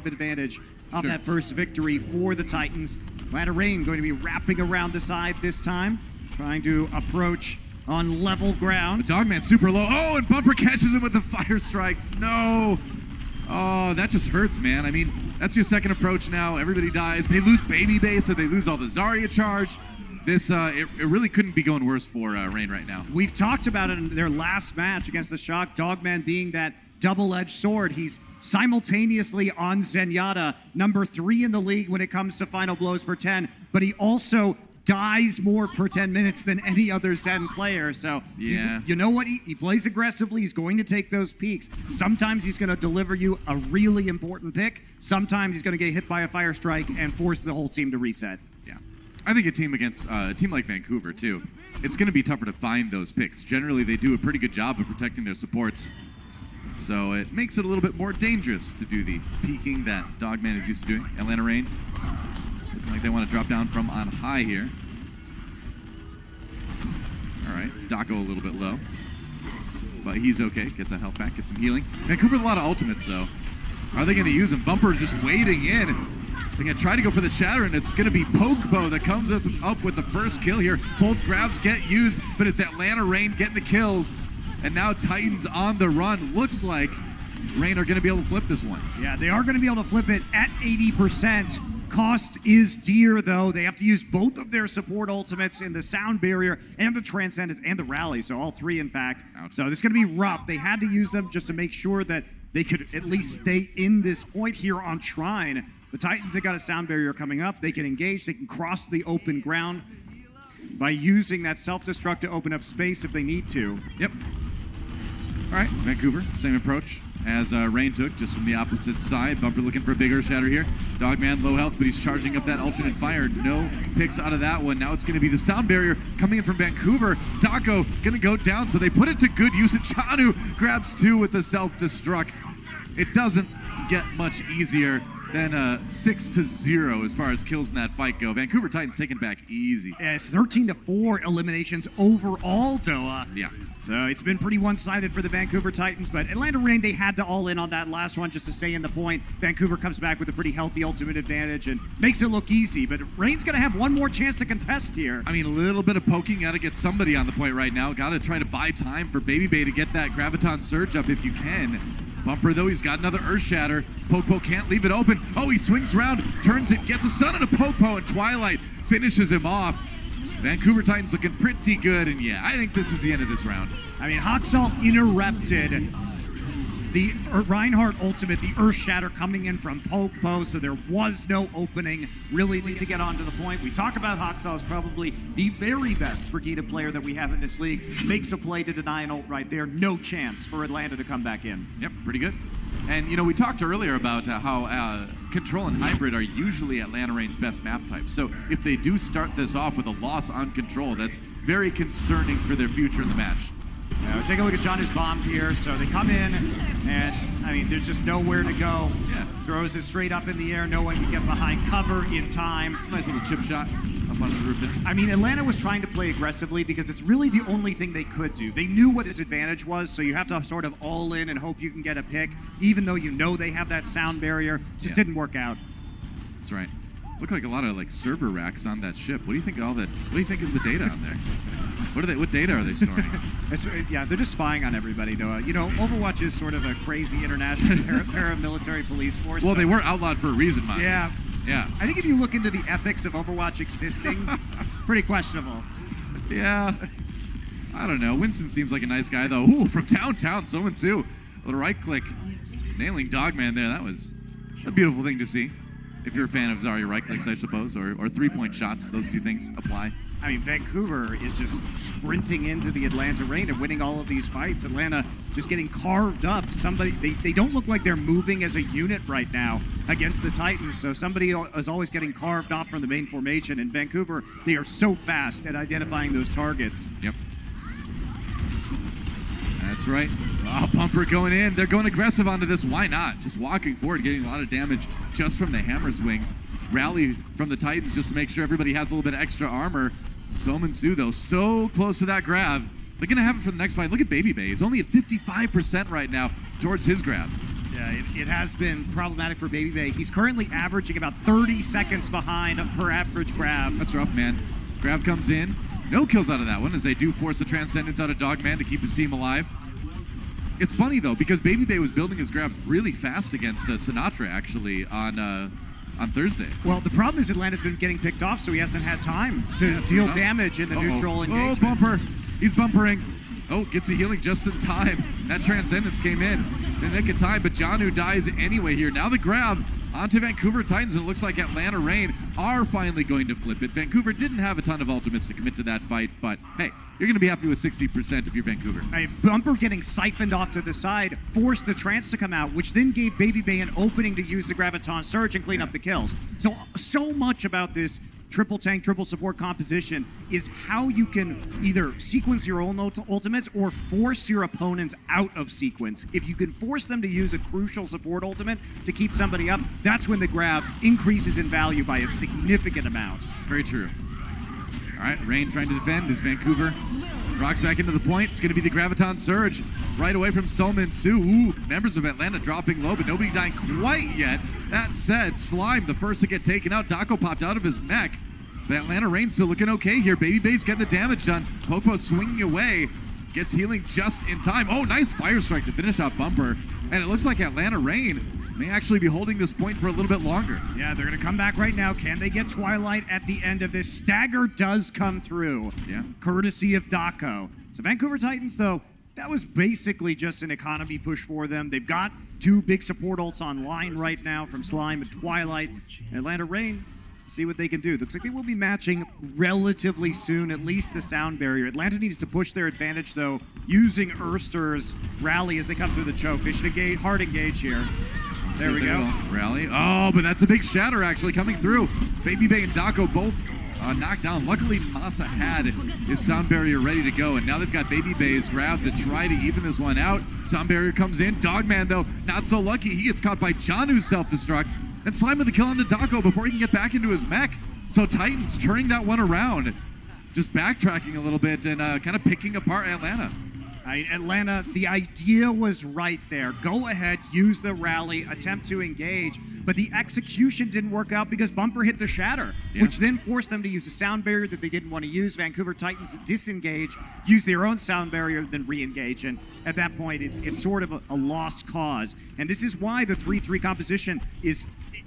advantage of that first victory for the Titans. Atlanta Reign going to be wrapping around the side this time, trying to approach on level ground. The Dogman super low. Oh, and Bumper catches him with the Fire Strike. No. Oh, that just hurts, man. I mean, that's your second approach now. Everybody dies. They lose Baby Bay, so they lose all the Zarya charge. This, it really couldn't be going worse for Reign right now. We've talked about it in their last match against the Shock. Dogman being that double-edged sword. He's simultaneously on Zenyatta, number 3 in the league when it comes to final blows per 10, but he also dies more per 10 minutes than any other Zen player. So, yeah. you know what? He plays aggressively. He's going to take those peaks. Sometimes he's going to deliver you a really important pick. Sometimes he's going to get hit by a Fire Strike and force the whole team to reset. Yeah. I think a team against a team like Vancouver, too, it's going to be tougher to find those picks. Generally, they do a pretty good job of protecting their supports. So it makes it a little bit more dangerous to do the peeking that Dogman is used to doing. Atlanta Reign, looking like they want to drop down from on high here. All right, Daco a little bit low. But he's okay, gets that health back, gets some healing. Vancouver with a lot of ultimates, though. Are they going to use them? Bumper just waiting in. They're going to try to go for the Shatter, and it's going to be Pokebo that comes up with the first kill here. Both grabs get used, but it's Atlanta Reign getting the kills. And now Titans on the run. Looks like Reign are going to be able to flip this one. Yeah, they are going to be able to flip it at 80%. Cost is dear, though. They have to use both of their support ultimates in the Sound Barrier and the Transcendence and the Rally. So all 3, in fact. Ouch. So this is going to be rough. They had to use them just to make sure that they could at least stay in this point here on Shrine. The Titans, they got a Sound Barrier coming up. They can engage. They can cross the open ground by using that self-destruct to open up space if they need to. Yep. All right, Vancouver, same approach as Reign took, just from the opposite side. Bumper looking for a bigger shatter here. Dogman low health, but he's charging up that alternate fire. No picks out of that one. Now it's going to be the Sound Barrier coming in from Vancouver. Daco going to go down, so they put it to good use. And Chanu grabs 2 with the self-destruct. It doesn't get much easier than 6-0 as far as kills in that fight go. Vancouver Titans taking back easy. Yeah, it's 13-4 eliminations overall, Doa. Yeah. So it's been pretty one-sided for the Vancouver Titans, but Atlanta Reign, they had to all in on that last one just to stay in the point. Vancouver comes back with a pretty healthy ultimate advantage and makes it look easy, but Reign's going to have one more chance to contest here. I mean, a little bit of poking. Got to get somebody on the point right now. Got to try to buy time for Baby Bay to get that Graviton Surge up if you can. Bumper, though, he's got another Earth Shatter. Popo can't leave it open. Oh, he swings around, turns it, gets a stun on a Popo, and Twilight finishes him off. Vancouver Titans looking pretty good, and yeah, I think this is the end of this round. I mean, Hoxall interrupted the Reinhardt ultimate, the Earth Shatter coming in from Popo, so there was no opening really to get onto the point. We talk about Hoxall as probably the very best Brigida player that we have in this league. Makes a play to deny an ult right there. No chance for Atlanta to come back in. Yep, pretty good. And, you know, we talked earlier about how Control and Hybrid are usually Atlanta Reign's best map types. So if they do start this off with a loss on Control, that's very concerning for their future in the match. Take a look at John who's bombed here. So they come in, and, I mean, there's just nowhere to go. Yeah. Throws it straight up in the air. No one can get behind cover in time. It's a nice little chip shot up on the roof there. I mean, Atlanta was trying to play aggressively because it's really the only thing they could do. They knew what his advantage was, so you have to sort of all in and hope you can get a pick, even though you know they have that sound barrier. Just didn't work out. That's right. Look like a lot of like server racks on that ship. What do you think of all that? What do you think is the data on there? What data are they storing? Yeah, they're just spying on everybody, Noah. You know, Overwatch is sort of a crazy international paramilitary police force. Well, they were outlawed for a reason, man. Yeah. Yeah. I think if you look into the ethics of Overwatch existing, it's pretty questionable. Yeah. I don't know. Winston seems like a nice guy, though. Ooh, from downtown, Somensu. A little right click. Nailing Dogman there. That was a beautiful thing to see. If you're a fan of Zarya right clicks, I suppose, or three-point shots, those two things apply. I mean, Vancouver is just sprinting into the Atlanta Reign and winning all of these fights. Atlanta just getting carved up. They don't look like they're moving as a unit right now against the Titans. So somebody is always getting carved off from the main formation. In Vancouver, they are so fast at identifying those targets. Yep. That's right. Oh, Bumper going in. They're going aggressive onto this. Why not? Just walking forward, getting a lot of damage just from the hammer swings. Rally from the Titans just to make sure everybody has a little bit of extra armor. Somensu, though, so close to that grab. They're going to have it for the next fight. Look at Baby Bay. He's only at 55% right now towards his grab. Yeah, it has been problematic for Baby Bay. He's currently averaging about 30 seconds behind per average grab. That's rough, man. Grab comes in. No kills out of that one as they do force a Transcendence out of Dogman to keep his team alive. It's funny, though, because Baby Bay was building his grabs really fast against Sinatra, actually, on Thursday. Well, the problem is Atlanta's been getting picked off, so he hasn't had time to deal damage in the neutral engagement. Oh, bumper. He's bumpering. Oh, gets a healing just in time. That Transcendence came in the nick of time, but Janu dies anyway here. Now the grab onto Vancouver Titans, and it looks like Atlanta Reign are finally going to flip it. Vancouver didn't have a ton of ultimates to commit to that fight, but hey, you're going to be happy with 60% if you're Vancouver. A bumper getting siphoned off to the side forced the trance to come out, which then gave Baby Bay an opening to use the Graviton Surge and clean up the kills. So much about this triple tank, triple support composition is how you can either sequence your own ultimates or force your opponents out of sequence. If you can force them to use a crucial support ultimate to keep somebody up, that's when the grab increases in value by a significant amount. Very true. All right, Reign trying to defend as Vancouver rocks back into the point. It's going to be the Graviton Surge right away from Solman Su. Ooh, members of Atlanta dropping low, but nobody dying quite yet. That said, Slime, the first to get taken out. Daco popped out of his mech. The Atlanta Reign still looking okay here. Baby Bay's getting the damage done. Popo swinging away. Gets healing just in time. Oh, nice Fire Strike to finish off Bumper. And it looks like Atlanta Reign may actually be holding this point for a little bit longer. Yeah, they're going to come back right now. Can they get Twilight at the end of this? Stagger does come through, courtesy of Daco. So Vancouver Titans, though, that was basically just an economy push for them. They've got two big support ults online right now from Slime and Twilight. Atlanta Reign, see what they can do. Looks like they will be matching relatively soon, at least the sound barrier. Atlanta needs to push their advantage, though, using Erster's rally as they come through the choke. They should engage, hard engage here. There we go. Rally. Oh, but that's a big shatter actually coming through. Baby Bay and Daco both knocked down. Luckily, Masa had his sound barrier ready to go, and now they've got Baby Bay's grab to try to even this one out. Sound barrier comes in. Dogman, though, not so lucky. He gets caught by Janu's self-destruct, and Slime with the kill onto Daco before he can get back into his mech. So Titans turning that one around, just backtracking a little bit and kind of picking apart Atlanta. Atlanta, the idea was right there. Go ahead, use the rally, attempt to engage, but the execution didn't work out because Bumper hit the shatter, which then forced them to use a sound barrier that they didn't want to use. Vancouver Titans disengage, use their own sound barrier, then re-engage, and at that point, it's sort of a lost cause. And this is why the 3-3 composition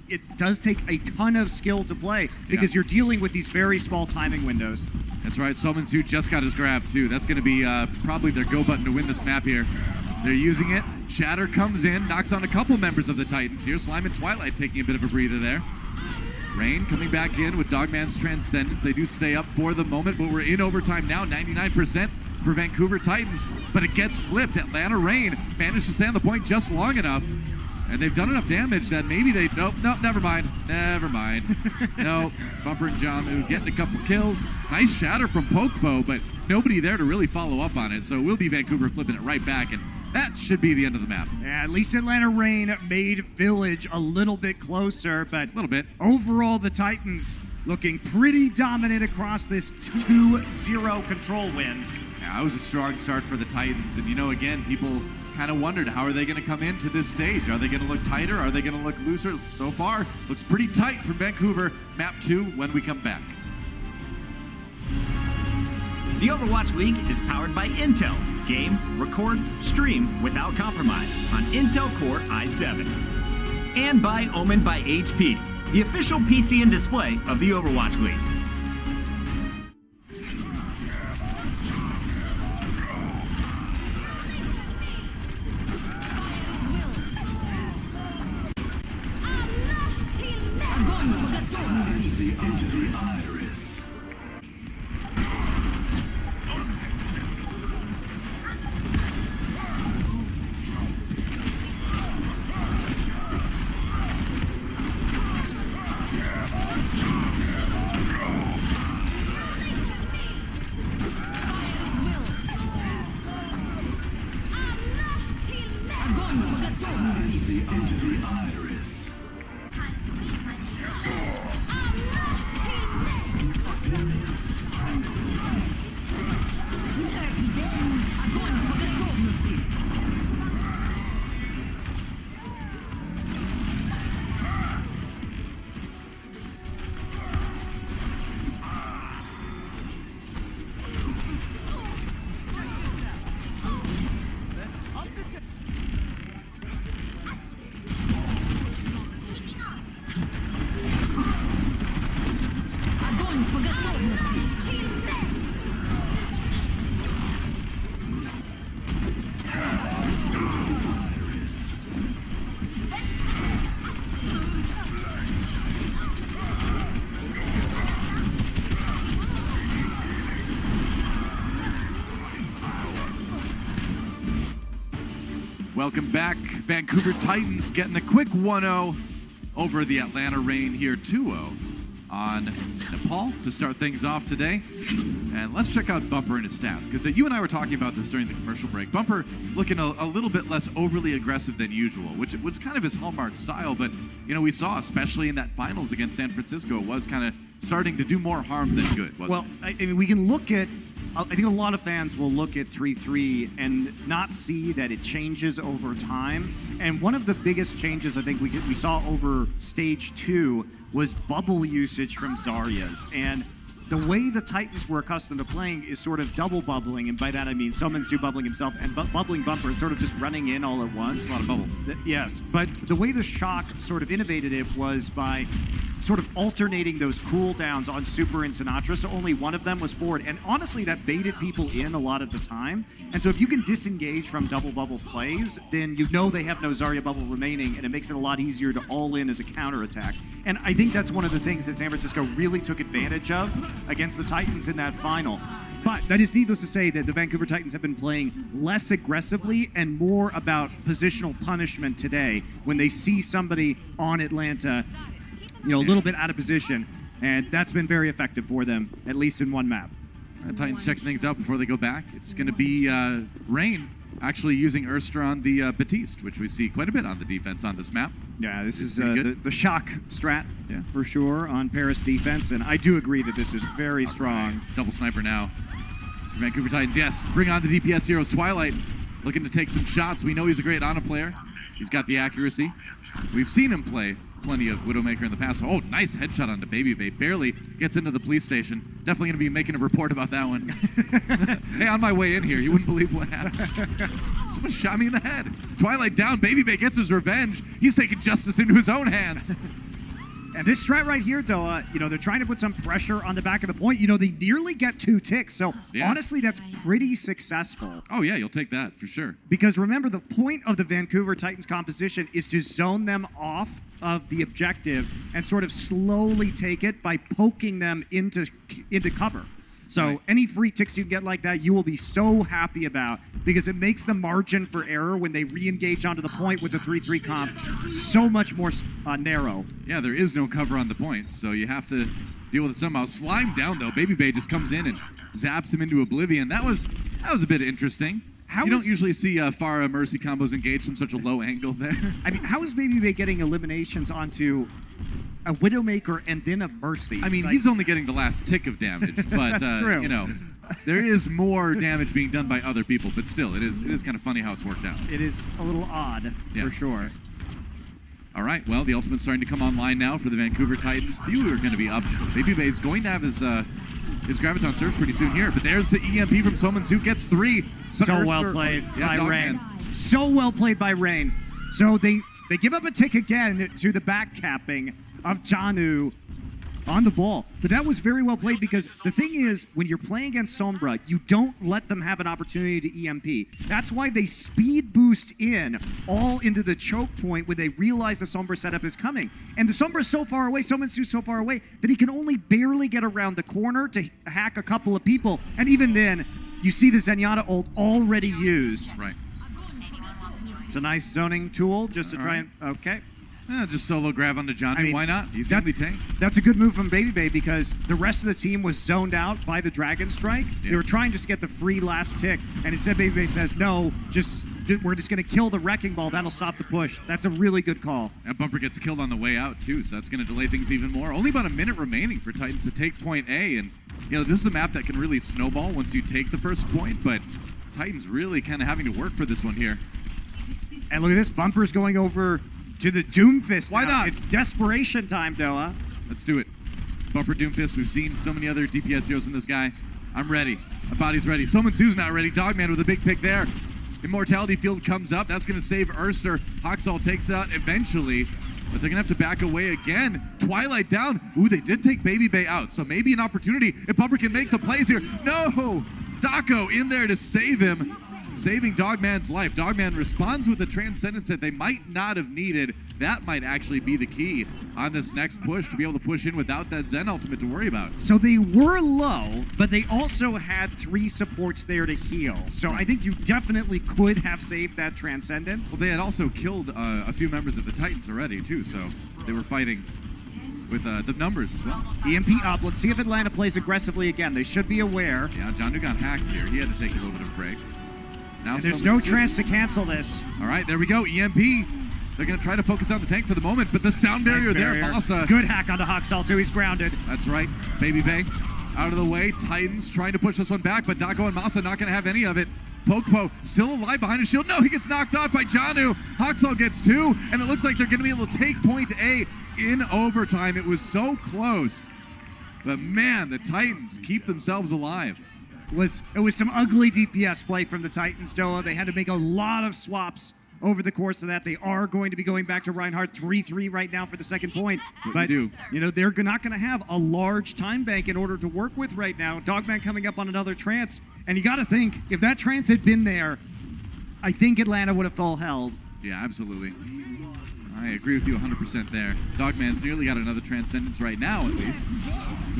it does take a ton of skill to play because you're dealing with these very small timing windows. That's right. Solman Su just got his grab, too. That's going to be probably their go button to win this map here. They're using it. Shatter comes in, knocks on a couple members of the Titans here. Slime and Twilight taking a bit of a breather there. Reign coming back in with Dogman's Transcendence. They do stay up for the moment, but we're in overtime now, 99% for Vancouver Titans. But it gets flipped. Atlanta Reign managed to stay on the point just long enough. And they've done enough damage that maybe they... Nope, never mind. No, Bumper and Jamu getting a couple kills. Nice shatter from Pokebo, but nobody there to really follow up on it. So it will be Vancouver flipping it right back, and that should be the end of the map. Yeah, at least Atlanta Reign made Village a little bit closer, but... A little bit. Overall, the Titans looking pretty dominant across this 2-0 control win. Yeah, that was a strong start for the Titans. And, again, people kind of wondered, how are they going to come into this stage? Are they going to look tighter? Are they going to look looser? So far, looks pretty tight from Vancouver. Map 2 when we come back. The Overwatch League is powered by Intel. Game, record, stream without compromise on Intel Core i7. And by Omen by HP, the official PC and display of the Overwatch League. Into the iris. Into the iris. Welcome back. Vancouver Titans getting a quick 1-0 over the Atlanta Reign here, 2-0 on Nepal to start things off today. And let's check out Bumper and his stats, because you and I were talking about this during the commercial break. Bumper looking a little bit less overly aggressive than usual, which was kind of his hallmark style. But, you know, we saw, especially in that finals against San Francisco, it was kind of starting to do more harm than good, wasn't it? I mean, we can look at, I think a lot of fans will look at 3-3 and not see that it changes over time. And one of the biggest changes I think we saw over stage 2 was bubble usage from Zarya's. And the way the Titans were accustomed to playing is sort of double bubbling, and by that I mean Summonsoo bubbling himself and bubbling Bumper and sort of just running in all at once. A lot of bubbles. Yes, but the way the Shock sort of innovated it was by sort of alternating those cooldowns on Super and Sinatra, so only one of them was forward. And honestly, that baited people in a lot of the time. And so if you can disengage from double bubble plays, then you know they have no Zarya bubble remaining, and it makes it a lot easier to all in as a counterattack. And I think that's one of the things that San Francisco really took advantage of against the Titans in that final. But that is needless to say that the Vancouver Titans have been playing less aggressively and more about positional punishment today when they see somebody on Atlanta, you know, a little bit out of position, and that's been very effective for them, at least in one map. Titans checking things out before they go back. It's going to be Reign actually using Urstra on the Batiste, which we see quite a bit on the defense on this map. Yeah, this is the Shock strat for sure on Paris defense, and I do agree that this is very strong. Double sniper now. Vancouver Titans, yes, bring on the DPS heroes. Twilight looking to take some shots. We know he's a great Ana player. He's got the accuracy. We've seen him play plenty of Widowmaker in the past. Oh, nice headshot onto Baby Bay. Barely gets into the police station. Definitely going to be making a report about that one. Hey, on my way in here, you wouldn't believe what happened. Someone shot me in the head. Twilight down. Baby Bay gets his revenge. He's taking justice into his own hands. And this strat right here, though, you know, they're trying to put some pressure on the back of the point. You know, they nearly get 2 ticks. So, honestly, that's pretty successful. Oh, yeah, you'll take that for sure. Because remember, the point of the Vancouver Titans composition is to zone them off of the objective and sort of slowly take it by poking them into cover. So any free ticks you can get like that, you will be so happy about, because it makes the margin for error when they re-engage onto the point with the 3-3 comp so much more narrow. Yeah, there is no cover on the point, so you have to deal with it somehow. Slime down, though. Baby Bay just comes in and zaps him into oblivion. That was a bit interesting. You don't usually see Pharah Mercy combos engaged from such a low angle there. I mean, how is Baby Bay getting eliminations onto a Widowmaker and then a Mercy? I mean, he's only getting the last tick of damage, but That's true. you know, there is more damage being done by other people. But still, it is kind of funny how it's worked out. It is a little odd, for sure. All right, well, the ultimate's starting to come online now for the Vancouver Titans. Few are going to be up. Baby Bay's going to have his Graviton surge pretty soon here, but there's the EMP from Summonsoo, gets 3. So well played by Rain. So well played by Rain. So they give up a tick again to the back capping of Janu on the ball. But that was very well played, because the thing is, when you're playing against Sombra, you don't let them have an opportunity to EMP. That's why they speed boost in all into the choke point when they realize the Sombra setup is coming. And the Sombra's so far away, Summonsoo's so far away, that he can only barely get around the corner to hack a couple of people. And even then, you see the Zenyatta ult already used. Right. It's a nice zoning tool just to try and... Okay. Just solo grab onto Johnny. I mean, why not? He's the only tank. That's a good move from Baby Bay, because the rest of the team was zoned out by the Dragon Strike. They were trying to get the free last tick, and instead Baby Bay says, no, we're just going to kill the Wrecking Ball. That'll stop the push. That's a really good call. And Bumper gets killed on the way out, too, so that's going to delay things even more. Only about a minute remaining for Titans to take point A, and you know, this is a map that can really snowball once you take the first point, but Titans really kind of having to work for this one here. And look at this. Bumper's going over to the Doomfist. Why not? It's desperation time, Doa. Let's do it. Bumper Doomfist. We've seen so many other DPS heroes in this guy. I'm ready. My body's ready. Summonsoo's not ready. Dogman with a big pick there. Immortality Field comes up. That's going to save Erster. Hoxall takes it out eventually, but they're going to have to back away again. Twilight down. Ooh, they did take Baby Bay out, so maybe an opportunity if Bumper can make the plays here. No! Daco in there to save him. saving Dogman's life. Dogman responds with a transcendence that they might not have needed. That might actually be the key on this next push, to be able to push in without that Zen ultimate to worry about. So they were low, but they also had 3 supports there to heal. So I think you definitely could have saved that transcendence. Well, they had also killed a few members of the Titans already, too, so they were fighting with the numbers as well. EMP up. Let's see if Atlanta plays aggressively again. They should be aware. Yeah, Johnu got hacked here. He had to take a little bit of a break. Now And there's no chance to cancel this. All right, there we go. EMP. They're going to try to focus on the tank for the moment, but the sound barrier there, Masa. Good hack onto Hoxall, too. He's grounded. That's right. Baby Bay out of the way. Titans trying to push this one back, but Daco and Masa not going to have any of it. Pokepo still alive behind his shield. No, he gets knocked off by Johnu. Hoxall gets 2, and it looks like they're going to be able to take point A in overtime. It was so close. But man, the Titans keep themselves alive. It was some ugly DPS play from the Titans, Doa. They had to make a lot of swaps over the course of that. They are going to be going back to Reinhardt 3-3 right now for the second point. But you know, they're not going to have a large time bank in order to work with right now. Dogman coming up on another trance. And you got to think, if that trance had been there, I think Atlanta would have full held. Yeah, absolutely. I agree with you 100% there. Dogman's nearly got another transcendence right now, at least.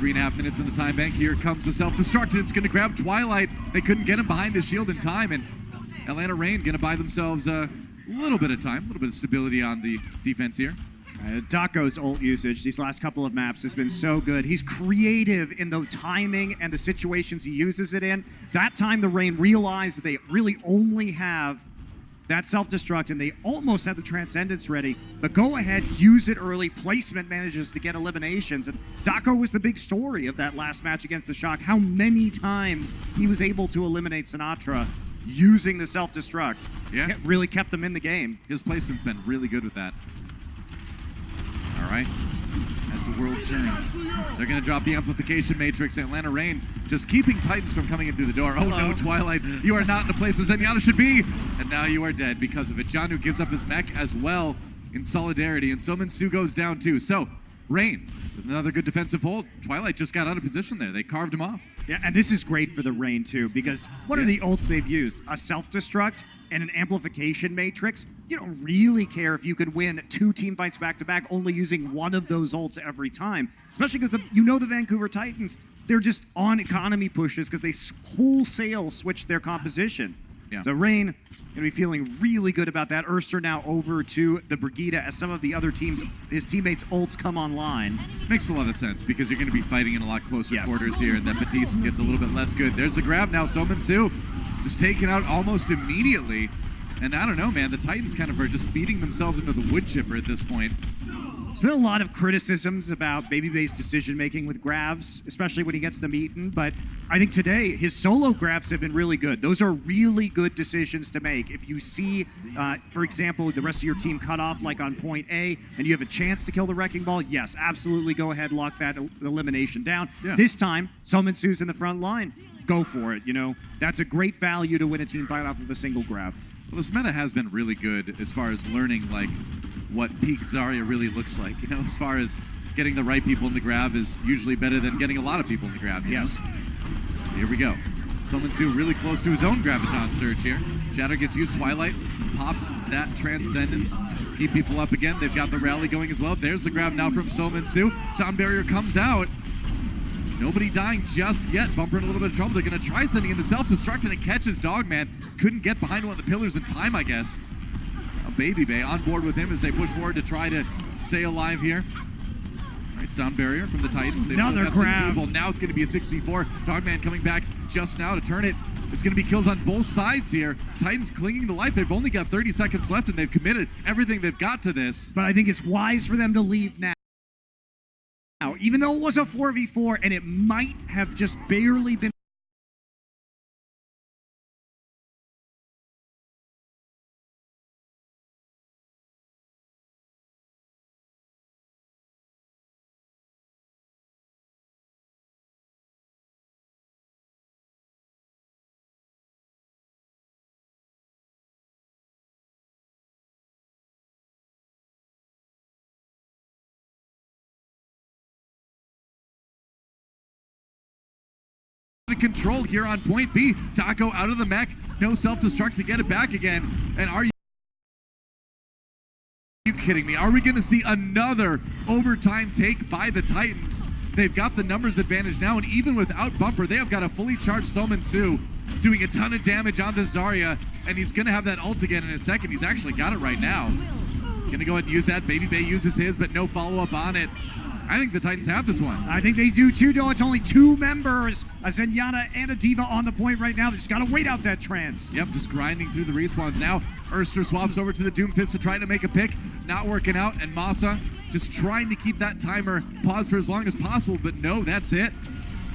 3.5 minutes in the time bank. Here comes the self-destruct. It's going to grab Twilight. They couldn't get him behind the shield in time, and Atlanta Reign going to buy themselves a little bit of time, a little bit of stability on the defense here. Daco's ult usage these last couple of maps has been so good. He's creative in the timing and the situations he uses it in. That time the Reign realized that they really only have that self-destruct, and they almost have the Transcendence ready. But go ahead, use it early. Placement manages to get eliminations. And Daco was the big story of that last match against the Shock. How many times he was able to eliminate Sinatra using the self-destruct. Yeah. It really kept them in the game. His placement's been really good with that. All right. As the world turns, they're going to drop the amplification matrix. Atlanta Reign just keeping Titans from coming in through the door. Oh no, Twilight, you are not in the place that Zenyatta should be. And now you are dead because of it. Johnu gives up his mech as well in solidarity. And Somin Su goes down too. So, Reign with another good defensive hold. Twilight just got out of position there. They carved him off. Yeah, and this is great for the Reign too, because what are the ults they've used? A self-destruct and an amplification matrix. You don't really care if you could win 2 team fights back-to-back only using one of those ults every time. Especially because the Vancouver Titans, they're just on economy pushes because they wholesale switched their composition. Yeah. So Reign going to be feeling really good about that. Erster now over to the Brigida as some of the other teams, his teammates' ults come online. Makes a lot of sense because you're going to be fighting in a lot closer quarters here, and then Batiste gets a little bit less good. There's a grab now. Somin Su just taken out almost immediately. And I don't know, man, the Titans kind of are just feeding themselves into the wood chipper at this point. There's been a lot of criticisms about Babybay's decision-making with grabs, especially when he gets them eaten, but I think today his solo grabs have been really good. Those are really good decisions to make. If you see, for example, the rest of your team cut off like on point A, and you have a chance to kill the Wrecking Ball, yes, absolutely go ahead, lock that elimination down. Yeah. This time, Somin Su's in the front line. Go for it, you know. That's a great value to win a team fight off of a single grab. Well, this meta has been really good as far as learning, like, what peak Zarya really looks like. You know, as far as getting the right people in the grab is usually better than getting a lot of people in the grab. Yes. Here we go. Somin Su really close to his own Graviton surge here. Shadow gets used. Twilight pops that Transcendence. Keep people up again. They've got the rally going as well. There's the grab now from Somin Su. Sound barrier comes out. Nobody dying just yet. Bumper in a little bit of trouble. They're going to try sending in the self-destruct, and it catches Dogman. Couldn't get behind one of the pillars in time, I guess. Baby Bay on board with him as they push forward to try to stay alive here. All right, sound barrier from the Titans. Another grab. Now it's going to be a 6v4. Dogman coming back just now to turn it. It's going to be kills on both sides here. Titans clinging to life. They've only got 30 seconds left, and they've committed everything they've got to this. But I think it's wise for them to leave now. Even though it was a 4v4, and it might have just barely been control here on point B. Daco out of the mech. No self-destruct to get it back again. And are you kidding me? Are we going to see another overtime take by the Titans? They've got the numbers advantage now, and even without Bumper, they have got a fully charged Somin Su doing a ton of damage on the Zarya, and he's going to have that ult again in a second. He's actually got it right now. Going to go ahead and use that. Baby Bay uses his, but no follow-up on it. I think the Titans have this one. I think they do too, though. It's only 2 members, a Zenyatta and a D.Va on the point right now. They just got to wait out that trance. Yep, just grinding through the respawns now. Erster swaps over to the Doomfist to try to make a pick. Not working out, and Masa just trying to keep that timer paused for as long as possible, but no, that's it.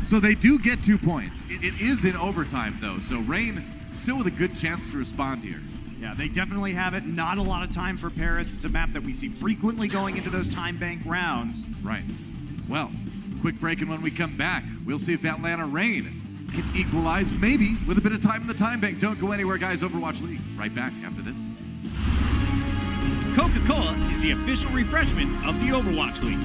So they do get 2 points. It is in overtime, though, so Rain still with a good chance to respond here. Yeah, they definitely have it. Not a lot of time for Paris. It's a map that we see frequently going into those time bank rounds. Right. Well, quick break, and when we come back, we'll see if Atlanta Rain can equalize, maybe with a bit of time in the time bank. Don't go anywhere, guys. Overwatch League right back after this. Coca-Cola is the official refreshment of the Overwatch League.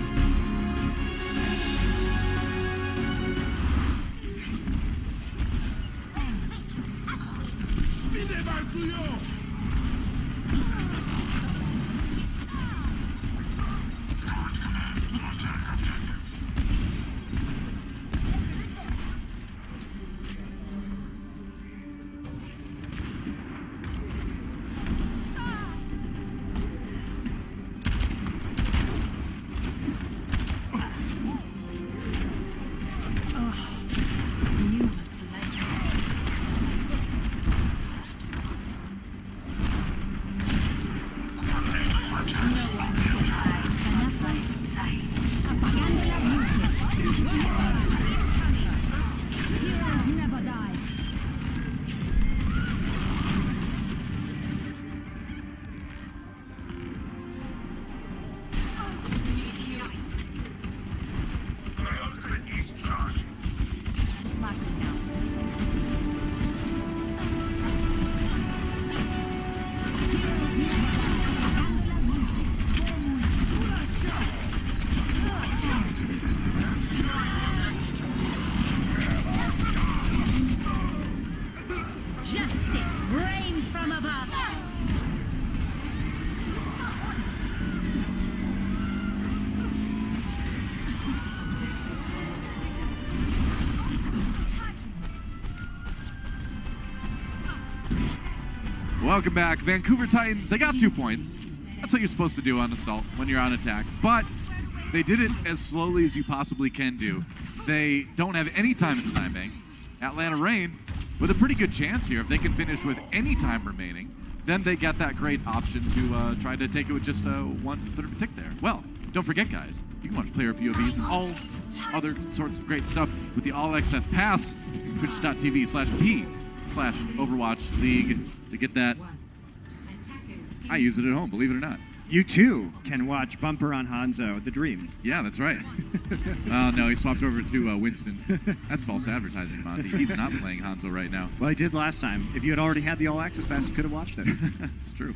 Justice reigns from above. Welcome back. Vancouver Titans, they got 2 points. That's what you're supposed to do on Assault when you're on attack. But they did it as slowly as you possibly can do. They don't have any time in the time bank. Atlanta Rain with a pretty good chance here. If they can finish with any time remaining, then they get that great option to try to take it with just 1/3 tick there. Well, don't forget, guys, you can watch player POVs and all other sorts of great stuff with the All Access Pass, twitch.tv/p/Overwatch League to get that. I use it at home, believe it or not. You too can watch Bumper on Hanzo, the dream. Yeah, that's right. Oh, no, he swapped over to Winston. That's false advertising, Monty. He's not playing Hanzo right now. Well, he did last time. If you had already had the All Access Pass, you could have watched it. It's true.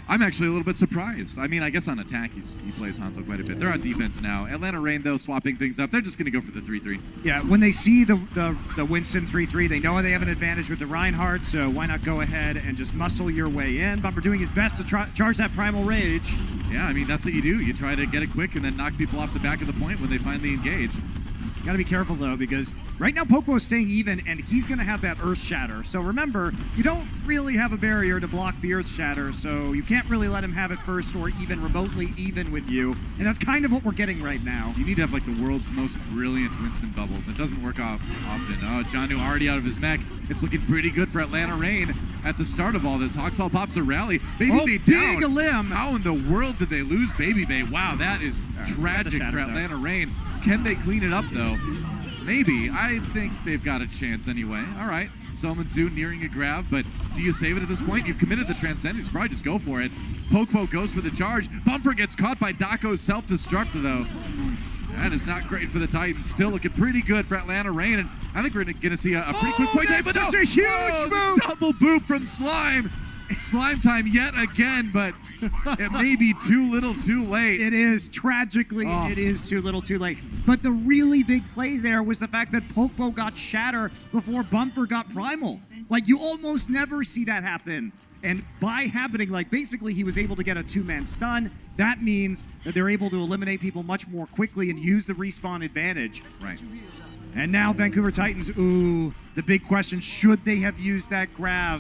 I'm actually a little bit surprised. I mean, I guess on attack, he plays Hanzo quite a bit. They're on defense now. Atlanta Rain, though, swapping things up. They're just going to go for the 3-3. Yeah, when they see the Winston 3-3, they know they have an advantage with the Reinhardt, so why not go ahead and just muscle your way in? Bumper doing his best to charge that Primal Rage. Yeah, I mean, that's what you do. You try to get it quick and then knock people off the back of the point when they finally engage. Got to be careful, though, because right now Popo is staying even, and he's going to have that Earth Shatter. So remember, you don't really have a barrier to block the Earth Shatter, so you can't really let him have it first or even remotely even with you. And that's kind of what we're getting right now. You need to have, like, the world's most brilliant Winston bubbles. It doesn't work off often. Oh, Janu already out of his mech. It's looking pretty good for Atlanta Rain at the start of all this. Hawksall pops a rally. Baby Bay down. Big a limb. How in the world did they lose Baby Bay? Wow, that is tragic for Atlanta Rain. Can they clean it up, though? Maybe. I think they've got a chance anyway. All right. Somin Su nearing a grab, but do you save it at this point? You've committed the Transcendence. Probably just go for it. Poke goes for the charge. Bumper gets caught by Dako's self-destruct, though. That is not great for the Titans. Still looking pretty good for Atlanta Rain, and I think we're going to see a pretty quick point. That's But no! such a huge move! Double boop from Slime. Slime time yet again, but it may be too little too late. It is. Tragically, it is too little too late. But the really big play there was the fact that Popo got Shatter before Bumper got Primal. Like, you almost never see that happen. And by happening, like, basically he was able to get a two-man stun. That means that they're able to eliminate people much more quickly and use the respawn advantage. Right. And now Vancouver Titans, ooh, the big question, should they have used that grab?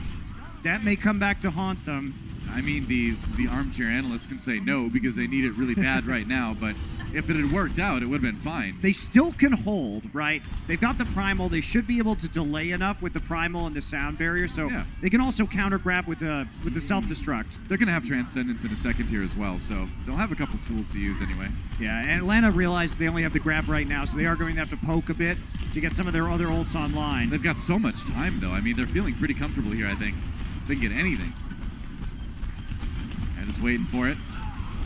That may come back to haunt them. I mean, the armchair analysts can say no because they need it really bad right now, but if it had worked out, it would have been fine. They still can hold, right? They've got the primal. They should be able to delay enough with the primal and the sound barrier, so they can also counter grab with the self-destruct. They're going to have Transcendence in a second here as well, so they'll have a couple tools to use anyway. Yeah, and Atlanta realized they only have the grab right now, so they are going to have to poke a bit to get some of their other ults online. They've got so much time, though. I mean, they're feeling pretty comfortable here, I think. They can get anything. And just waiting for it.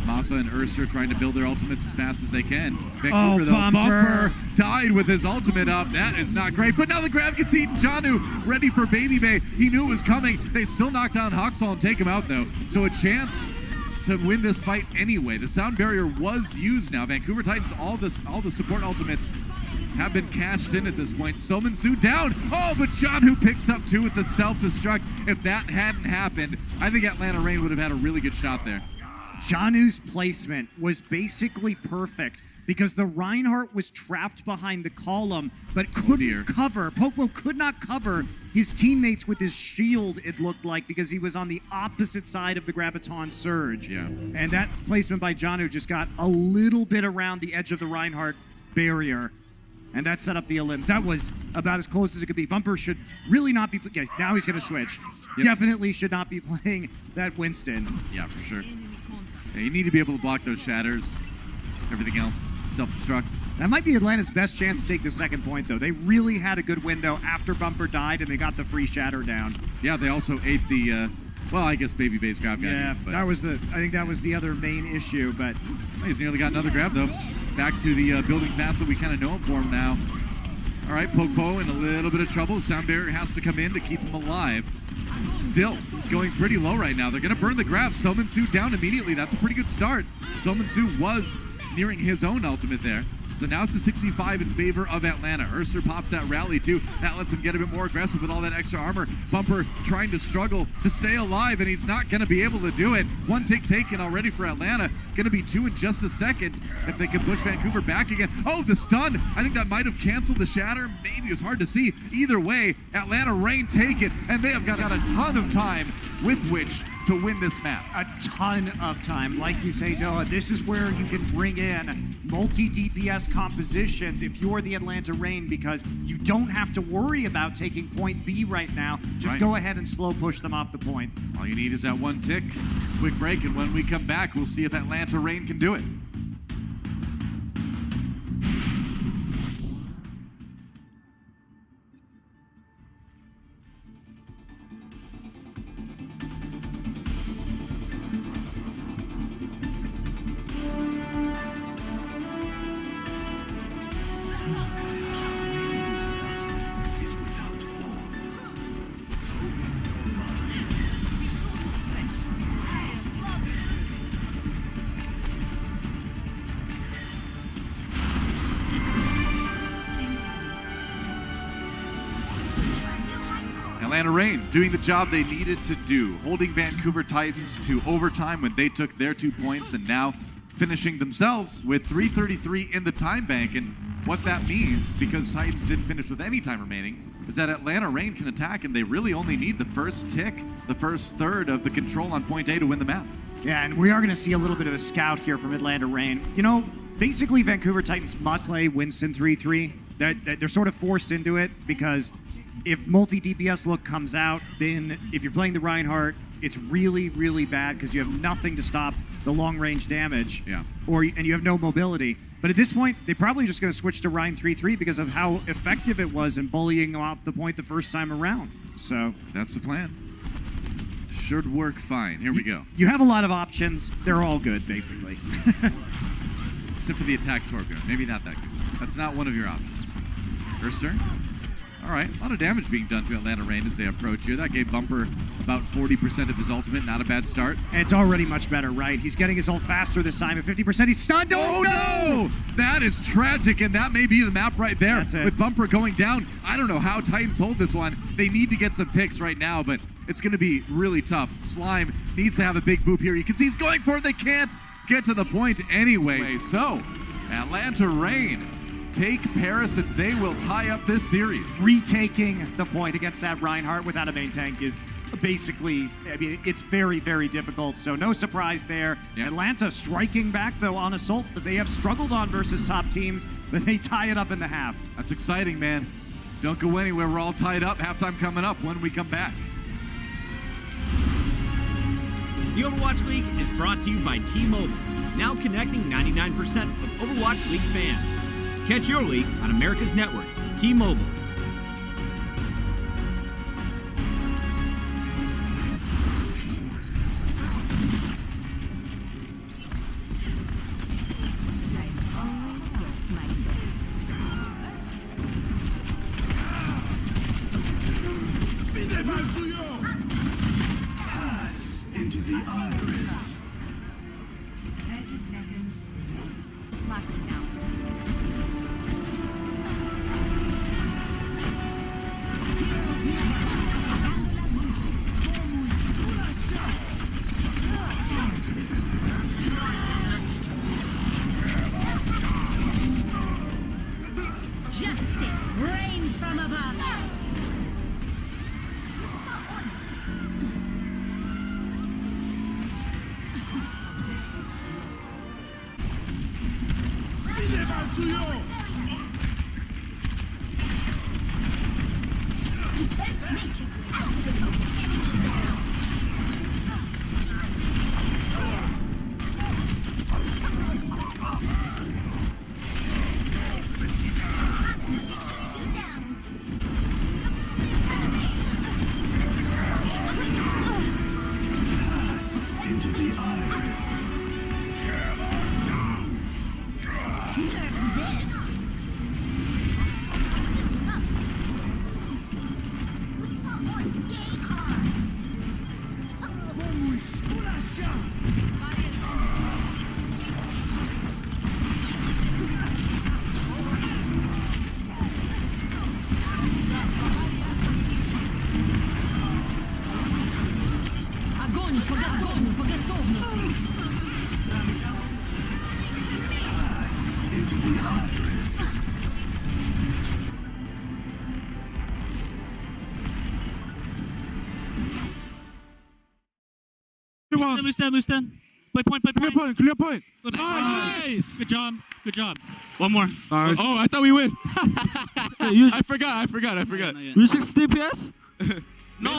Masa and Ursa trying to build their ultimates as fast as they can. Vancouver, though, Bumper died with his ultimate up. That is not great. But now the grab gets eaten. Janu ready for Baby Bay. He knew it was coming. They still knock down Hoxall and take him out, though. So a chance to win this fight anyway. The sound barrier was used now. Vancouver Titans, all the support ultimates have been cashed in at this point. Sominsu down. Oh, but Janu picks up two with the self-destruct. If that hadn't happened, I think Atlanta Reign would have had a really good shot there. Janu's placement was basically perfect because the Reinhardt was trapped behind the column but couldn't cover. Pokemon could not cover his teammates with his shield, it looked like, because he was on the opposite side of the Graviton Surge. Yeah. And that placement by Janu just got a little bit around the edge of the Reinhardt barrier. And that set up the elims. That was about as close as it could be. Bumper should really not be... Yeah, now he's going to switch. Yep. Definitely should not be playing that Winston. Yeah, for sure. Yeah, you need to be able to block those shatters. Everything else, self-destructs. That might be Atlanta's best chance to take the second point, though. They really had a good window after Bumper died, and they got the free shatter down. Yeah, they also ate the... well, I guess Baby Bay's grab got yeah, but that was I think that was the other main issue, but... He's nearly got another grab, though. Back to the building fast that we kind of know him for him now. All right, Popo in a little bit of trouble. The sound barrier has to come in to keep him alive. Still going pretty low right now. They're going to burn the grab. Sominsu down immediately. That's a pretty good start. Sominsu was nearing his own ultimate there. So now it's a 6v5 in favor of Atlanta. Ursa pops that rally too. That lets him get a bit more aggressive with all that extra armor. Bumper trying to struggle to stay alive, and he's not going to be able to do it. One tick taken already for Atlanta. Going to be two in just a second if they can push Vancouver back again. Oh, the stun. I think that might have canceled the shatter. Maybe it's hard to see. Either way, Atlanta Reign take it, and they have got a ton of time with which to win this map. A ton of time. Like you say, Noah, this is where you can bring in multi-DPS compositions if you're the Atlanta Reign, because you don't have to worry about taking point B right now. Just go ahead and slow push them off the point. All you need is that one tick. Quick break, and when we come back, we'll see if Atlanta Reign can do it. Atlanta Reign doing the job they needed to do, holding Vancouver Titans to overtime when they took their 2 points, and now finishing themselves with 3:33 in the time bank. And what that means, because Titans didn't finish with any time remaining, is that Atlanta Reign can attack, and they really only need the first tick, the first third of the control on point A to win the map. Yeah, and we are going to see a little bit of a scout here from Atlanta Reign. You know, basically Vancouver Titans must play Winston 3-3. They're sort of forced into it, because if multi-DPS look comes out, then if you're playing the Reinhardt, it's really, really bad because you have nothing to stop the long-range damage. Yeah. And you have no mobility. But at this point, they're probably just going to switch to Ryan 3-3 because of how effective it was in bullying off the point the first time around. So that's the plan. Should work fine. Here we go. You have a lot of options. They're all good, basically. Except for the attack torque gun. Maybe not that good. That's not one of your options. Urster? All right, a lot of damage being done to Atlanta Reign as they approach here. That gave Bumper about 40% of his ultimate. Not a bad start. And it's already much better, right? He's getting his ult faster this time at 50%. He's stunned. Oh, no! That is tragic, and that may be the map right there. That's it. With Bumper going down, I don't know how Titans hold this one. They need to get some picks right now, but it's going to be really tough. Slime needs to have a big boop here. You can see he's going for it. They can't get to the point anyway. So, Atlanta Reign take Paris, and they will tie up this series. Retaking the point against that Reinhardt without a main tank is basically, I mean, it's very, very difficult. So no surprise there. Yep. Atlanta striking back, though, on Assault that they have struggled on versus top teams, but they tie it up in the half. That's exciting, man. Don't go anywhere. We're all tied up. Halftime coming up when we come back. The Overwatch League is brought to you by T-Mobile, now connecting 99% of Overwatch League fans. Catch your league on America's network, T-Mobile. Pass into the iris. 30 seconds. It's locking now. Justice reigns from above. Pass into the iris. Pass into the iris. Loose down. Play point. Clear point. Good. Nice. Good job. One more. Oh, I thought we win. Use, I forgot. use 60 DPS? No,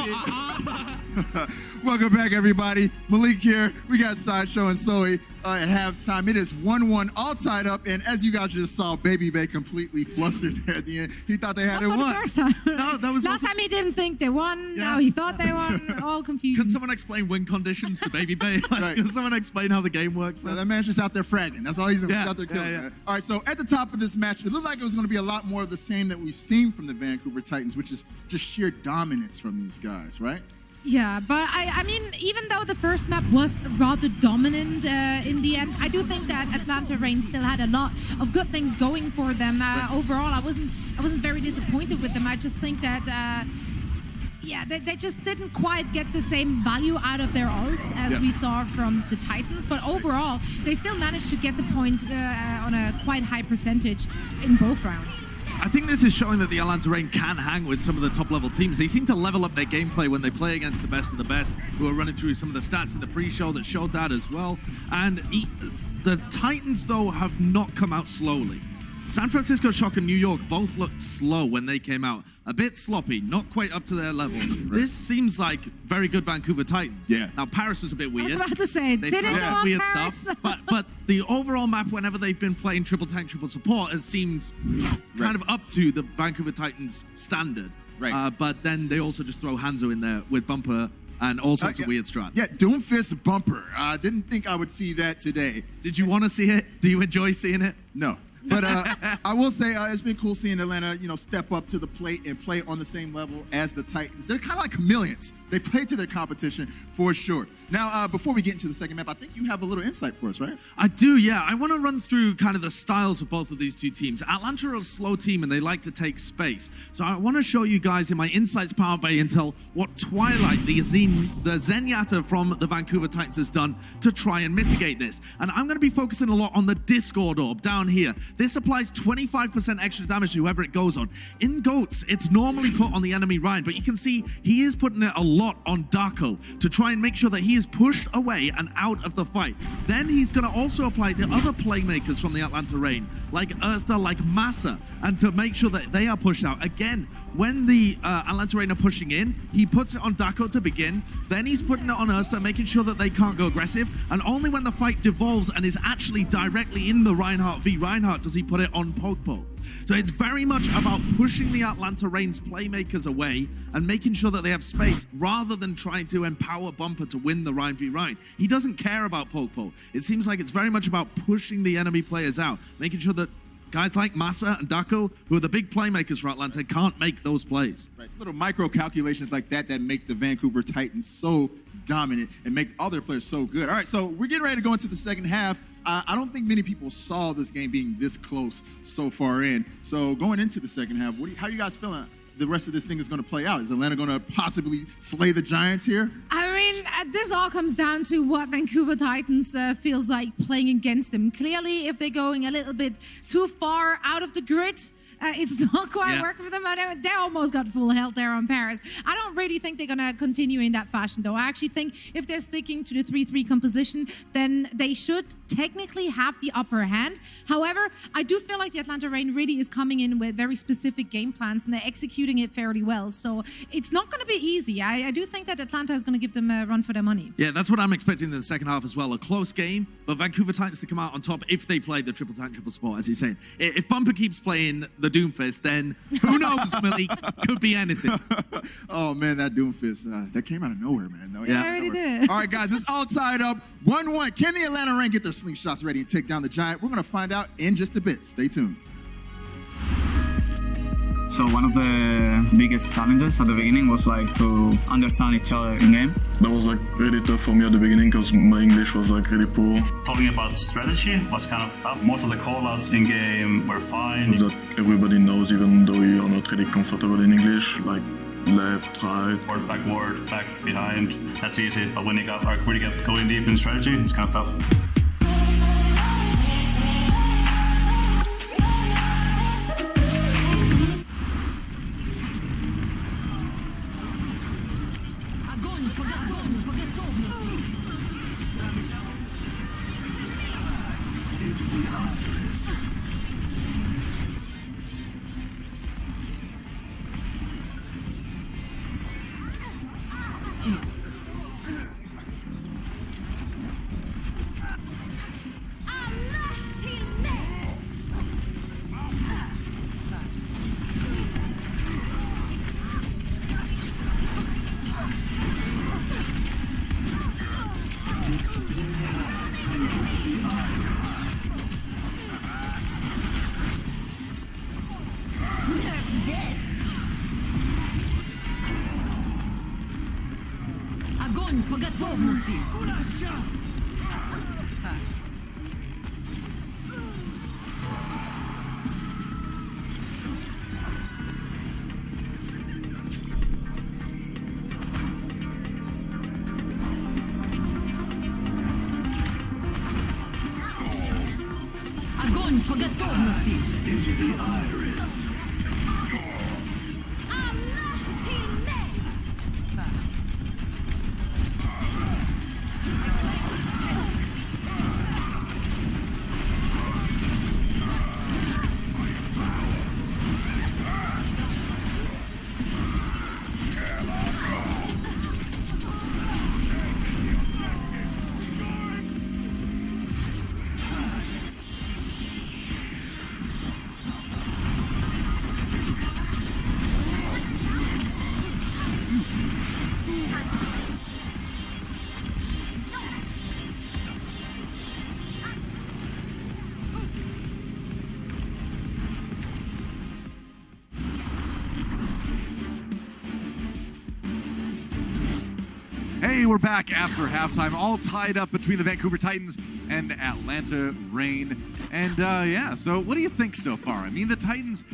Welcome back, everybody. Malik here. We got Sideshow and Zoe at halftime. It is 1-1, all tied up. And as you guys just saw, Baby Bay completely flustered there at the end. He thought they had it won. First time. No, that was Last also- time he didn't think they won. Yeah. Now he thought they won. All confused. Can someone explain win conditions to Baby Bay? Right. Can someone explain how the game works? That man's just out there fragging. That's all he's out there killing. yeah. Man. All right, so at the top of this match, it looked like it was going to be a lot more of the same that we've seen from the Vancouver Titans, which is just sheer dominance from these guys, right? Yeah, but I mean, even though the first map was rather dominant in the end, I do think that Atlanta Reign still had a lot of good things going for them. Overall, I wasn't very disappointed with them. I just think that they just didn't quite get the same value out of their ults as we saw from the Titans. But overall, they still managed to get the points on a quite high percentage in both rounds. I think this is showing that the Atlanta Reign can hang with some of the top-level teams. They seem to level up their gameplay when they play against the best of the best. We were running through some of the stats in the pre-show that showed that as well. And the Titans, though, have not come out slowly. San Francisco Shock and New York both looked slow when they came out. A bit sloppy, not quite up to their level. This seems like very good Vancouver Titans. Yeah. Now, Paris was a bit weird. I was about to say, They didn't throw go out on weird Paris. stuff. But the overall map, whenever they've been playing triple tank, triple support, has seemed kind of up to the Vancouver Titans standard. Right. But then they also just throw Hanzo in there with Bumper and all sorts of weird strats. Yeah, Doomfist Bumper. I didn't think I would see that today. Did you want to see it? Do you enjoy seeing it? No. But I will say it's been cool seeing Atlanta, step up to the plate and play on the same level as the Titans. They're kind of like chameleons. They play to their competition for sure. Now, before we get into the second map, I think you have a little insight for us, right? I do, yeah. I want to run through kind of the styles of both of these two teams. Atlanta are a slow team and they like to take space. So I want to show you guys in my Insights powered by Intel what Twilight, the Zenyatta from the Vancouver Titans, has done to try and mitigate this. And I'm going to be focusing a lot on the Discord orb down here. This applies 25% extra damage to whoever it goes on. In GOATs, it's normally put on the enemy Ryan, but you can see he is putting it a lot on Darko to try and make sure that he is pushed away and out of the fight. Then he's going to also apply to other playmakers from the Atlanta Reign, like Ursta, like Massa, and to make sure that they are pushed out. Again, when the Atlanta Reign are pushing in, he puts it on Darko to begin, then he's putting it on Ursta, making sure that they can't go aggressive, and only when the fight devolves and is actually directly in the Reinhardt v Reinhardt does he put it on Pogpo. So it's very much about pushing the Atlanta Reign's playmakers away and making sure that they have space rather than trying to empower Bumper to win the Ryan v Ryan. He doesn't care about Pogpo. It seems like it's very much about pushing the enemy players out, making sure that guys like Massa and Darko, who are the big playmakers for Atlanta, can't make those plays. Right, it's little micro calculations like that make the Vancouver Titans so dominant and make all their players so good. All right, so we're getting ready to go into the second half. I don't think many people saw this game being this close so far in. So going into the second half, how are you guys feeling? The rest of this thing is going to play out. Is Atlanta going to possibly slay the Giants here? I mean, this all comes down to what Vancouver Titans feels like playing against them. Clearly, if they're going a little bit too far out of the grid, it's not quite working for them. They almost got full health there on Paris. I don't really think they're going to continue in that fashion, though. I actually think if they're sticking to the 3-3 composition, then they should technically have the upper hand. However, I do feel like the Atlanta Reign really is coming in with very specific game plans, and they're executing it fairly well. So it's not going to be easy. I do think that Atlanta is going to give them a run for their money. Yeah, that's what I'm expecting in the second half as well. A close game, but Vancouver Titans to come out on top if they play the triple tank, triple sport, as you're saying. If Bumper keeps playing the Doomfist, then who knows, Malik? Could be anything. Oh, man, that Doomfist, that came out of nowhere, man. Though. Yeah, it really did. All right, guys, it's all tied up. 1-1. Can the Atlanta Reign get their slingshots ready and take down the Giant? We're going to find out in just a bit. Stay tuned. So one of the biggest challenges at the beginning was like to understand each other in game. That was like really tough for me at the beginning because my English was like really poor. Talking about strategy was kind of up. Most of the callouts in game were fine. That everybody knows, even though you are not really comfortable in English, like left, right, forward, back, behind. That's easy. But when you got like really get going deep in strategy, it's kind of tough. Огонь по готовности! Огонь по готовности! Into the iris. we're back after halftime, all tied up between the Vancouver Titans and Atlanta Reign. And so what do you think so far? I mean, the Titans,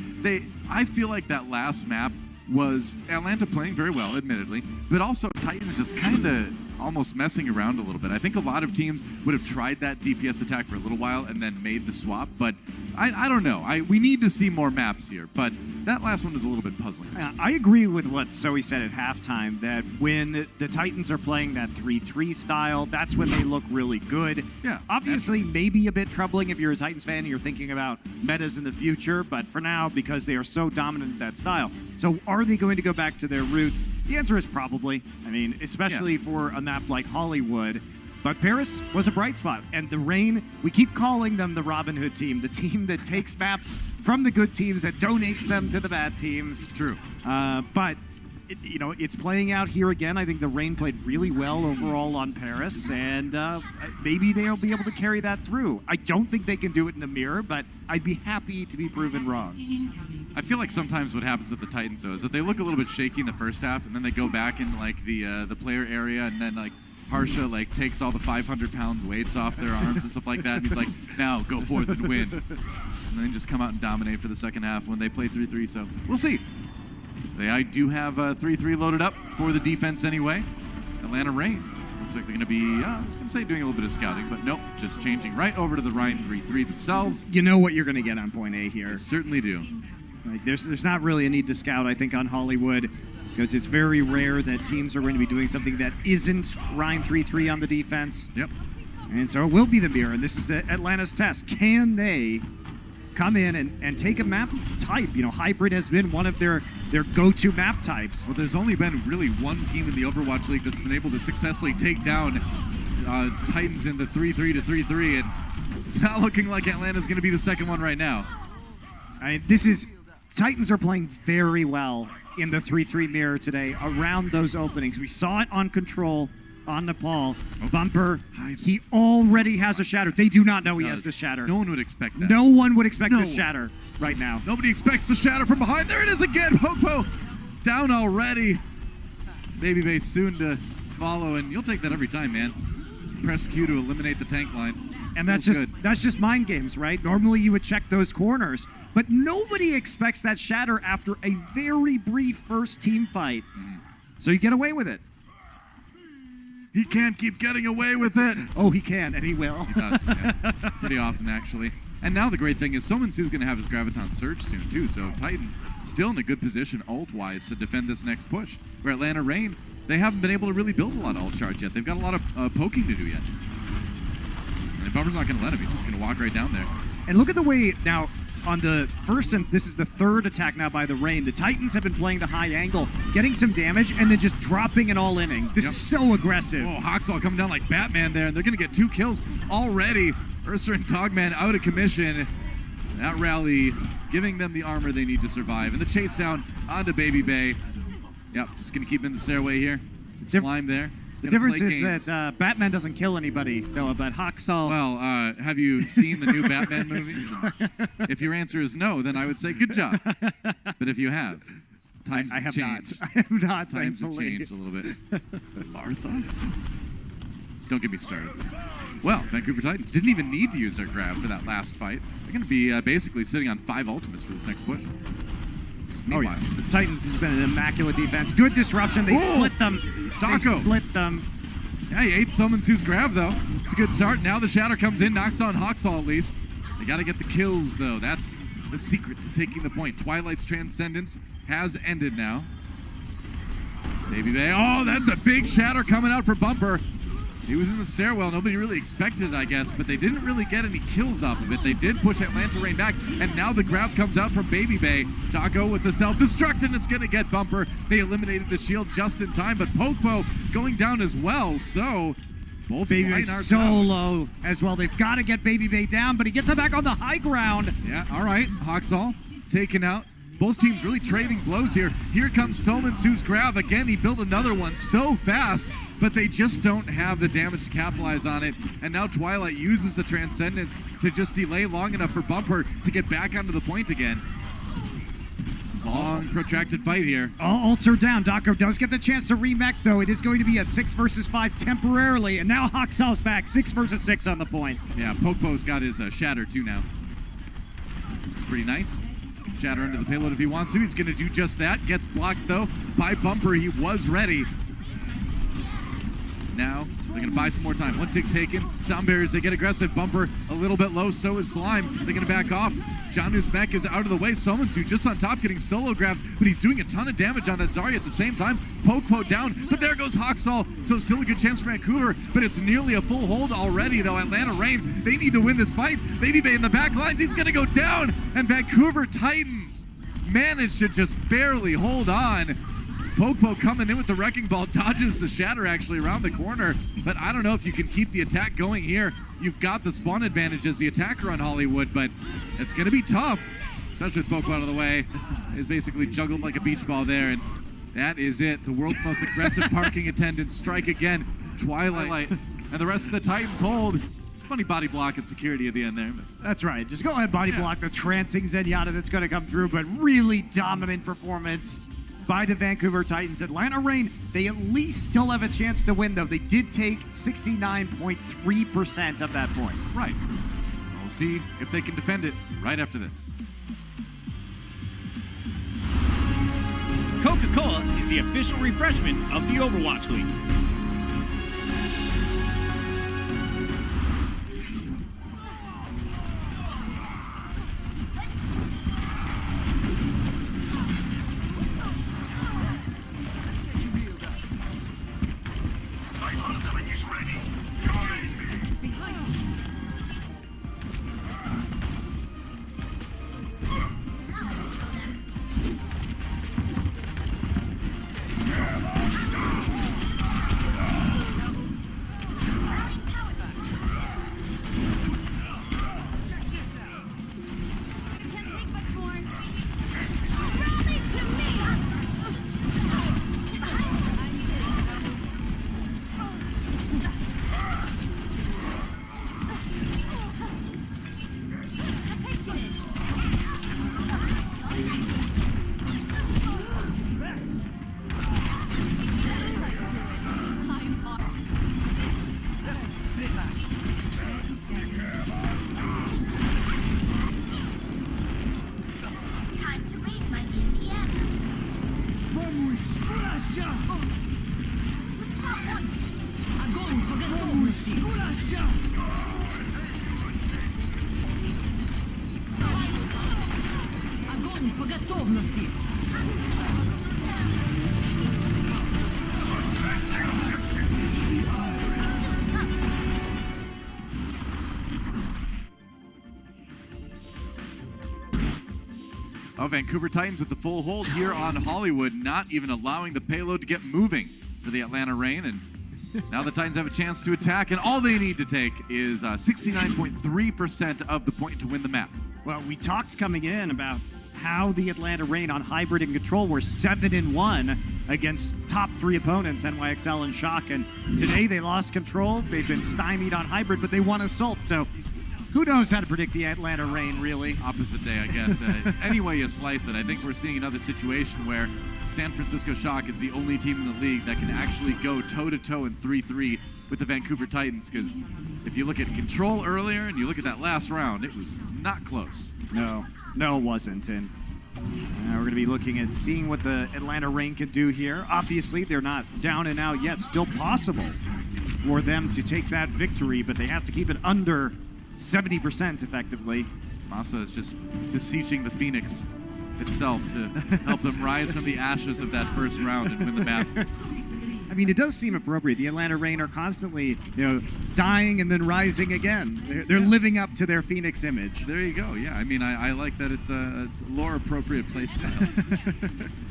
I feel like that last map was Atlanta playing very well, admittedly, but also Titans just kind of almost messing around a little bit. I think a lot of teams would have tried that DPS attack for a little while and then made the swap, but I don't know. We need to see more maps here, but that last one is a little bit puzzling. I agree with what Zoe said at halftime, that when the Titans are playing that 3-3 style, that's when they look really good. Yeah. Obviously, maybe a bit troubling if you're a Titans fan and you're thinking about metas in the future, but for now, because they are so dominant in that style. So are they going to go back to their roots? The answer is probably. I mean, especially for a map like Hollywood. But Paris was a bright spot. And the Reign, we keep calling them the Robin Hood team, the team that takes maps from the good teams and donates them to the bad teams. It's true. But, it's playing out here again. I think the Reign played really well overall on Paris, and maybe they'll be able to carry that through. I don't think they can do it in a mirror, but I'd be happy to be proven wrong. I feel like sometimes what happens with the Titans, though, is that they look a little bit shaky in the first half, and then they go back in, like, the player area, and then, like, Harsha takes all the 500-pound weights off their arms and stuff like that, and he's like, now go forth and win. And then just come out and dominate for the second half when they play 3-3, so we'll see. I do have 3-3 loaded up for the defense anyway. Atlanta Reign. Looks like they're going to be, I was going to say doing a little bit of scouting, but nope, just changing right over to the Ryan 3-3 themselves. You know what you're going to get on point A here. I certainly do. There's not really a need to scout, I think, on Hollywood, because it's very rare that teams are going to be doing something that isn't Ryan 3-3 on the defense. Yep. And so it will be the mirror, and this is Atlanta's test. Can they come in and take a map type? Hybrid has been one of their go-to map types. Well, there's only been really one team in the Overwatch League that's been able to successfully take down Titans in the 3-3 to 3-3, and it's not looking like Atlanta's going to be the second one right now. Titans are playing very well in the 3-3 mirror today around those openings. We saw it on Control, on Nepal. Bumper, he already has a shatter. They do not know he has the shatter. No one would expect that. No one would expect the shatter right now. Nobody expects the shatter from behind. There it is again. Popo down already. Baby Bay soon to follow, and you'll take that every time, man. Press Q to eliminate the tank line. And that's just mind games, right? Normally you would check those corners, but nobody expects that shatter after a very brief first team fight. So you get away with it. He can't keep getting away with it. Oh, he can, and he will. He does, yeah. Pretty often, actually. And now the great thing is Soman Su's going to have his Graviton Surge soon, too, so Titans still in a good position ult-wise to defend this next push. Where Atlanta Reign, they haven't been able to really build a lot of ult charge yet. They've got a lot of poking to do yet. And Bumper's not going to let him. He's just going to walk right down there. And look at the way now on the first, and this is the third attack now by the Reign. The Titans have been playing the high angle, getting some damage, and then just dropping an all inning. This is so aggressive. Oh, Hawksall coming down like Batman there, and they're going to get 2 kills already. Ursa and Dogman out of commission. That rally giving them the armor they need to survive. And the chase down onto Baby Bay. Yep, just going to keep him in the stairway here. Climb there. The difference is that Batman doesn't kill anybody, though, but Hawksall... Well, have you seen the new Batman movies? If your answer is no, then I would say good job. But if you have, times have changed. I have not. Times have changed a little bit. Martha? Don't get me started. Well, Vancouver Titans didn't even need to use their grab for that last fight. They're going to be basically sitting on 5 ultimates for this next push. Meanwhile, the Titans has been an immaculate defense. Good disruption. They split them. Taco. They split them. Yeah, he ate Summon Su's grab, though. It's a good start. Now the shatter comes in, knocks on Hawksall at least. They got to get the kills, though. That's the secret to taking the point. Twilight's Transcendence has ended now. Baby Bay. Oh, that's a big shatter coming out for Bumper. He was in the stairwell. Nobody really expected it, I guess, but they didn't really get any kills off of it. They did push Atlanta Reign back, and now the grab comes out from Baby Bay. Taco with the self-destruct, and it's going to get Bumper. They eliminated the shield just in time, but Popo going down as well, so both Baby Bay so low as well. They've got to get Baby Bay down, but he gets him back on the high ground. Yeah, all right. Hawksall taken out. Both teams really trading blows here. Here comes Soman Su's grab. Again, he built another one so fast, but they just don't have the damage to capitalize on it. And now Twilight uses the Transcendence to just delay long enough for Bumper to get back onto the point again. Long, protracted fight here. All ults are down. Dako does get the chance to remech, though. It is going to be a 6 versus 5 temporarily, and now Hoxhal's back. 6 versus 6 on the point. Yeah, Pokepo's got his shatter too now. Pretty nice. Shatter into the payload if he wants to. He's going to do just that. Gets blocked, though, by Bumper. He was ready. Now, they're going to buy some more time. One tick taken. Sound barriers, they get aggressive. Bumper a little bit low. So is Slime. They're going to back off. Janu's mech is out of the way. Someone's just on top getting solo grabbed, but he's doing a ton of damage on that Zarya at the same time. Pokepo down, but there goes Hoxhal. So still a good chance for Vancouver, but it's nearly a full hold already, though. Atlanta Reign, they need to win this fight. Baby Bay in the back lines, he's going to go down, and Vancouver Titans managed to just barely hold on. Pokepo coming in with the Wrecking Ball, dodges the Shatter actually around the corner, but I don't know if you can keep the attack going here. You've got the spawn advantage as the attacker on Hollywood, but it's going to be tough, especially with Pokepo out of the way. He's basically juggled like a beach ball there, and that is it. The world's most aggressive parking attendants strike again. Twilight and the rest of the Titans hold. Funny body block and security at the end there. That's right. Just go ahead, body block the trancing Zenyatta that's going to come through, but really dominant performance by the Vancouver Titans. Atlanta Reign, they at least still have a chance to win, though. They did take 69.3% of that point. Right. We'll see if they can defend it right after this. Coca-Cola is the official refreshment of the Overwatch League. Vancouver Titans with the full hold here on Hollywood, not even allowing the payload to get moving for the Atlanta Reign. And now the Titans have a chance to attack, and all they need to take is 69.3% of the point to win the map. Well, we talked coming in about how the Atlanta Reign on Hybrid and Control were 7-1 against top 3 opponents, NYXL and Shock. And today they lost Control. They've been stymied on Hybrid, but they won Assault. So who knows how to predict the Atlanta Reign, really? Opposite day, I guess. Any way you slice it, I think we're seeing another situation where San Francisco Shock is the only team in the league that can actually go toe-to-toe in 3-3 with the Vancouver Titans, because if you look at Control earlier and you look at that last round, it was not close. No, it wasn't. And we're going to be looking at seeing what the Atlanta Reign can do here. Obviously, they're not down and out yet. Still possible for them to take that victory, but they have to keep it under 70% effectively. Masa is just beseeching the Phoenix itself to help them rise from the ashes of that first round and win the map. I mean, it does seem appropriate. The Atlanta Reign are constantly, dying and then rising again. They're living up to their Phoenix image. There you go. Yeah, I mean, I like that it's a lore-appropriate playstyle.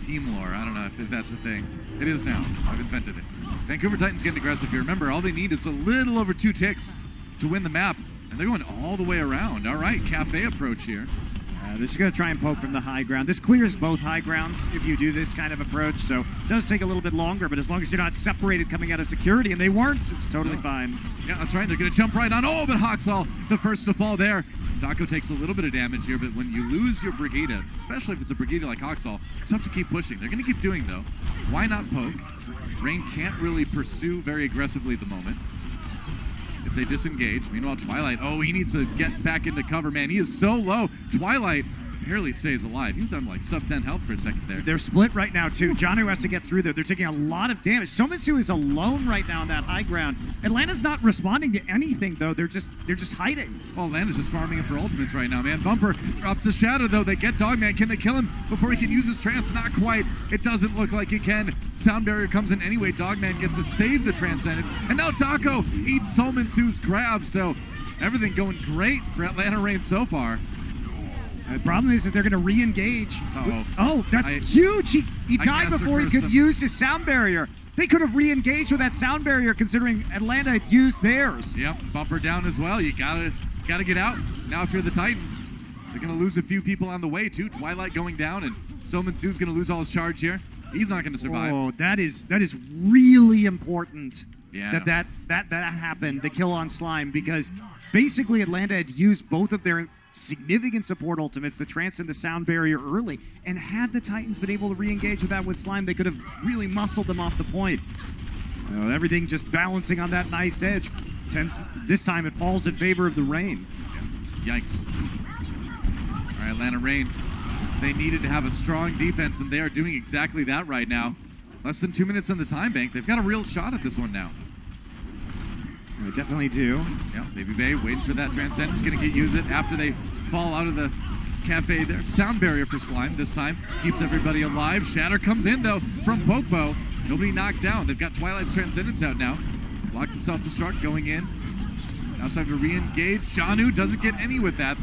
Team lore. I don't know if that's a thing. It is now. I've invented it. Vancouver Titans getting aggressive here. Remember, all they need is a little over 2 ticks to win the map. And they're going all the way around. All right, cafe approach here. They're just going to try and poke from the high ground. This clears both high grounds if you do this kind of approach, so it does take a little bit longer, but as long as you're not separated coming out of security, and they weren't, it's totally fine. Yeah, that's right. They're going to jump right on. Oh, but Hawksall, the first to fall there. Taco takes a little bit of damage here, but when you lose your Brigida, especially if it's a Brigida like Hawksall, you have to keep pushing. They're going to keep doing, though. Why not poke? Rain can't really pursue very aggressively at the moment if they disengage. Meanwhile, Twilight, he needs to get back into cover, man. He is so low. Twilight barely stays alive. He was on like sub 10 health for a second there. They're split right now too. Janu has to get through there. They're taking a lot of damage. Somitsu is alone right now on that high ground. Atlanta's not responding to anything though. They're just hiding. Well, Atlanta's just farming him for ultimates right now, man. Bumper drops the shadow though. They get Dogman. Can they kill him before he can use his trance? Not quite. It doesn't look like he can. Sound barrier comes in anyway. Dogman gets to save the transcendence. And now Taco eats Somitsu's grab. So everything going great for Atlanta Reign so far. The problem is that they're going to re-engage. Oh, that's huge. He died before he could use his sound barrier. They could have re-engaged with that sound barrier considering Atlanta had used theirs. Yep, Bumper down as well. You gotta get out. Now if you're the Titans, they're going to lose a few people on the way too. Twilight going down, and Somitsu's going to lose all his charge here. He's not going to survive. Oh, that is really important. Yeah. That happened, the kill on Slime, because basically Atlanta had used both of their significant support ultimates, the trance and the sound barrier early, and had the Titans been able to re-engage with that with Slime, they could have really muscled them off the point. Everything just balancing on that nice edge. This time it falls in favor of the Reign. Yikes. All right, Atlanta Reign. They needed to have a strong defense, and they are doing exactly that right now. Less than 2 minutes on the time bank. They've got a real shot at this one now. They definitely do. Yeah, Baby Bay waiting for that Transcendence. Going to use it after they fall out of the cafe there. Sound barrier for Slime this time. Keeps everybody alive. Shatter comes in, though, from Popo. Nobody knocked down. They've got Twilight's Transcendence out now. Locked and self-destruct going in. Now it's time to re-engage. Janu doesn't get any with that.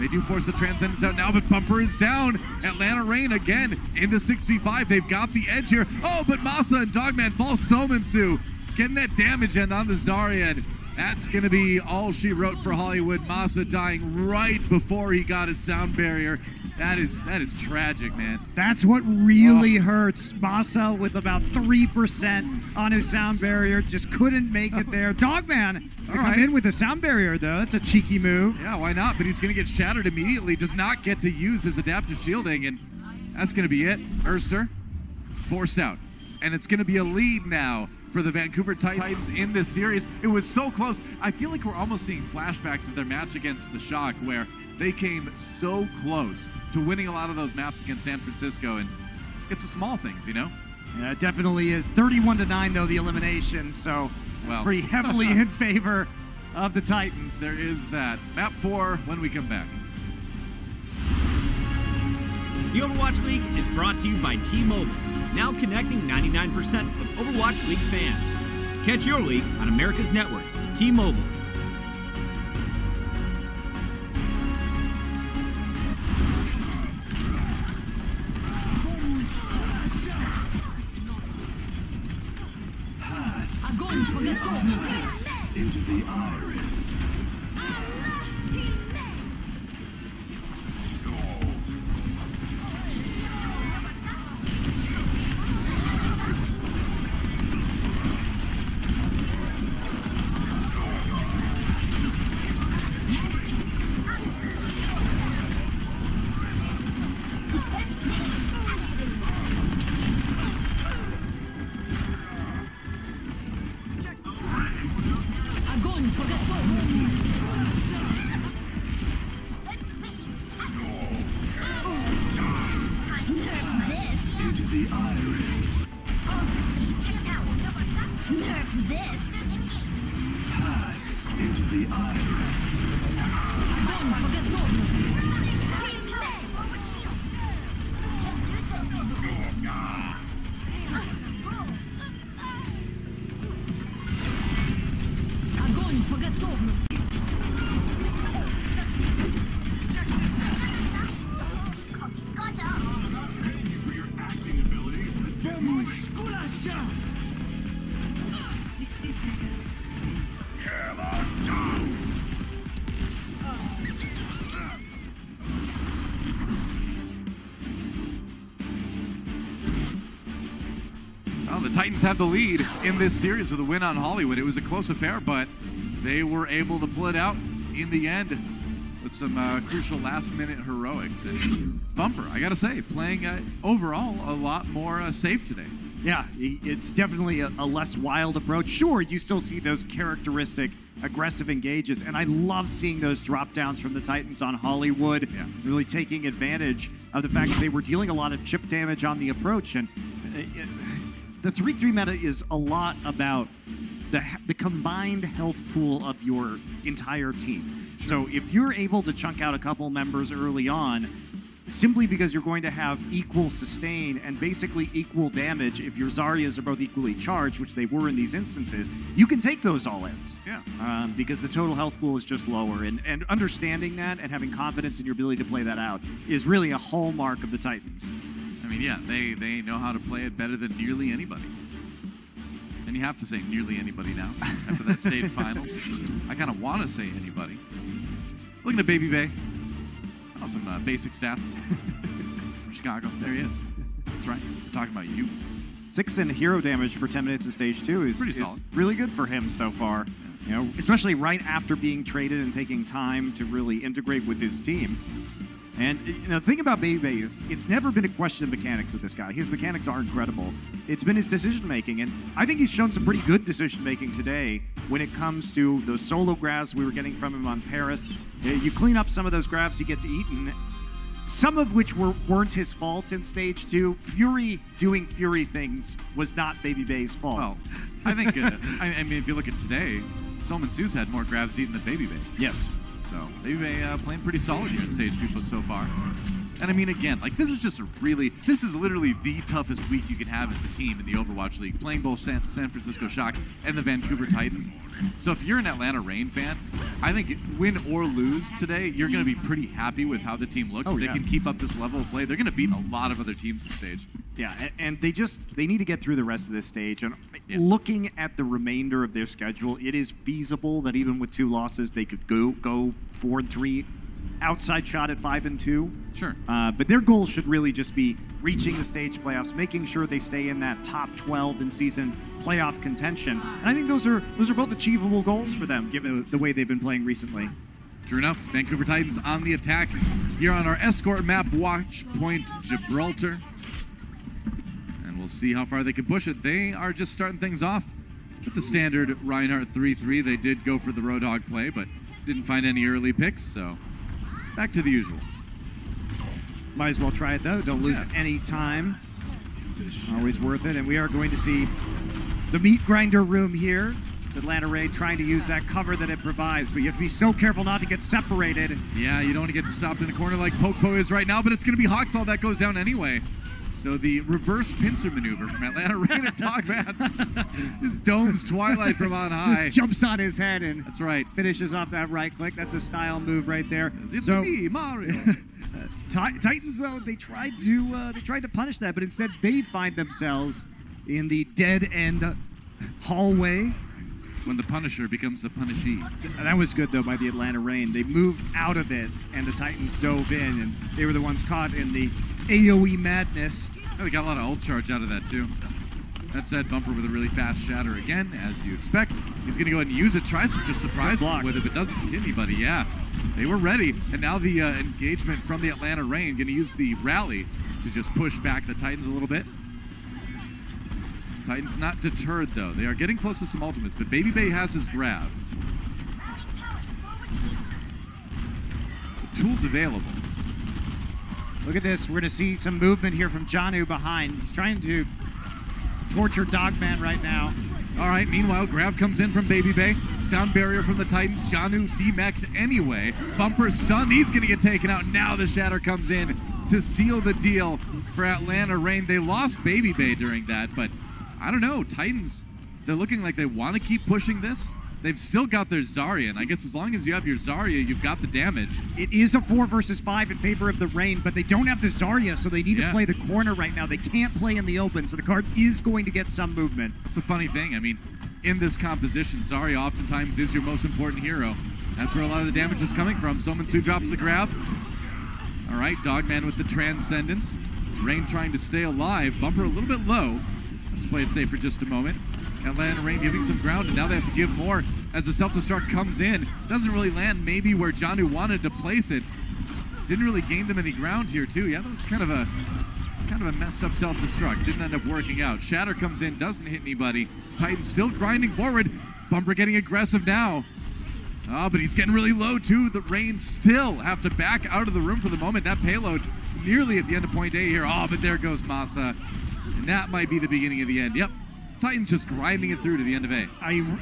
They do force the Transcendence out now, but Bumper is down. Atlanta Reign again in the 6v5. They've got the edge here. Oh, but Masa and Dogman fall. Somitsu getting that damage end on the Zarya. That's going to be all she wrote for Hollywood. Masa dying right before he got his sound barrier. That is tragic, man. That's what really hurts. Masa with about 3% on his sound barrier. Just couldn't make it there. Dogman come in with a sound barrier, though. That's a cheeky move. Yeah, why not? But he's going to get shattered immediately. Does not get to use his adaptive shielding, and that's going to be it. Erster forced out. And it's going to be a lead now for the Vancouver Titans in this series. It was so close. I feel like we're almost seeing flashbacks of their match against the Shock, where they came so close to winning a lot of those maps against San Francisco, and it's the small things, you know? Yeah, it definitely is. 31-9, though, the elimination, so pretty heavily in favor of the Titans. There is that. Map 4 when we come back. The Overwatch League is brought to you by T-Mobile, now connecting 99% of Overwatch League fans. Catch your league on America's network, T-Mobile. Into the iris. Into the iris. Pass into the iris. Огонь по готовности. Musculação. 60 seconds. the Titans have the lead in this series with a win on Hollywood. It was a close affair, but they were able to pull it out in the end with some crucial last-minute heroics. And Bumper, I gotta say, playing overall a lot more safe today. Yeah, it's definitely a less wild approach. Sure, you still see those characteristic aggressive engages, and I loved seeing those drop downs from the Titans on Hollywood, really taking advantage of the fact that they were dealing a lot of chip damage on the approach. And the 3-3 meta is a lot about the combined health pool of your entire team. So if you're able to chunk out a couple members early on, simply because you're going to have equal sustain and basically equal damage if your Zaryas are both equally charged, which they were in these instances, you can take those all-ins. Yeah. Because the total health pool is just lower. And understanding that and having confidence in your ability to play that out is really a hallmark of the Titans. I mean, yeah, they know how to play it better than nearly anybody. And you have to say nearly anybody now after that state finals. I kind of want to say anybody. Looking at Baby Bay. Oh, some basic stats from Chicago. There he is. That's right. We're talking about you. 6 in hero damage for 10 minutes in stage 2 is pretty solid. Really good for him so far. You know, especially right after being traded and taking time to really integrate with his team. And the thing about Baby Bay is it's never been a question of mechanics with this guy. His mechanics are incredible. It's been his decision-making, and I think he's shown some pretty good decision-making today when it comes to those solo grabs we were getting from him on Paris. You clean up some of those grabs, he gets eaten, some of which weren't his fault in stage 2. Fury doing Fury things was not Baby Bay's fault. Well, I think, I mean, if you look at today, Soman Su's had more grabs eaten than Baby Bay. Yes. So, Baby Bay playing pretty solid here in stage 2 so far. And I mean, again, like this is literally the toughest week you can have as a team in the Overwatch League, playing both San Francisco Shock and the Vancouver Titans. So if you're an Atlanta Reign fan, I think win or lose today, you're going to be pretty happy with how the team looks. If they can keep up this level of play, they're going to beat a lot of other teams this stage. Yeah, and they need to get through the rest of this stage. And looking at the remainder of their schedule, it is feasible that even with 2 losses, they could go 4-3. Outside shot at 5-2. Sure. But their goal should really just be reaching the stage playoffs, making sure they stay in that top 12 in season playoff contention. And I think those are both achievable goals for them, given the way they've been playing recently. True enough. Vancouver Titans on the attack here on our escort map, Watch Point Gibraltar. And we'll see how far they can push it. They are just starting things off with the standard Reinhardt 3-3. They did go for the Roadhog play, but didn't find any early picks, so back to the usual. Might as well try it, though. Don't lose any time. Always worth it. And we are going to see the meat grinder room here. It's Atlanta Reign trying to use that cover that it provides, but you have to be so careful not to get separated. Yeah, you don't want to get stopped in a corner like Popo is right now, but it's going to be Hawksall that goes down anyway. So the reverse pincer maneuver from Atlanta Reign and Dogman just domes Twilight from on high. Just jumps on his head and that's right. Finishes off that right click. That's a style move right there. It's me, Mario. Titans, though, they tried to punish that, but instead they find themselves in the dead end hallway. When the Punisher becomes the Punishee. That was good, though, by the Atlanta Reign. They moved out of it, and the Titans dove in, and they were the ones caught in the AoE madness. Oh, they got a lot of ult charge out of that, too. That said, Bumper with a really fast shatter again, as you expect. He's going to go ahead and use it. Tries to just surprise him with it, but doesn't hit anybody. Yeah, they were ready. And now the engagement from the Atlanta Reign, going to use the rally to just push back the Titans a little bit. Titans not deterred, though. They are getting close to some ultimates, but Baby Bay has his grab. So tools available. Look at this. We're going to see some movement here from Janu behind. He's trying to torture Dogman right now. All right, meanwhile, grab comes in from Baby Bay. Sound barrier from the Titans. Janu demeched anyway. Bumper stunned. He's going to get taken out. Now the shatter comes in to seal the deal for Atlanta Reign. They lost Baby Bay during that, but I don't know. Titans, they're looking like they want to keep pushing this. They've still got their Zarya, and I guess as long as you have your Zarya, you've got the damage. It is a 4 versus 5 in favor of the Reign, but they don't have the Zarya, so they need to play the corner right now. They can't play in the open, so the card is going to get some movement. It's a funny thing. I mean, in this composition, Zarya oftentimes is your most important hero. That's where a lot of the damage is coming from. Somansu drops a grab. All right, Dogman with the Transcendence. Reign trying to stay alive. Bumper a little bit low. Let's play it safe for just a moment. Atlanta Rain giving some ground, and now they have to give more as the self-destruct comes in. Doesn't really land maybe where Janu wanted to place it. Didn't really gain them any ground here, too. Yeah, that was kind of a messed up self-destruct. Didn't end up working out. Shatter comes in, doesn't hit anybody. Titans still grinding forward. Bumper getting aggressive now. Oh, but he's getting really low, too. The Rain still have to back out of the room for the moment. That payload nearly at the end of point A here. Oh, but there goes Masa. And that might be the beginning of the end. Yep. Titans just grinding it through to the end of A.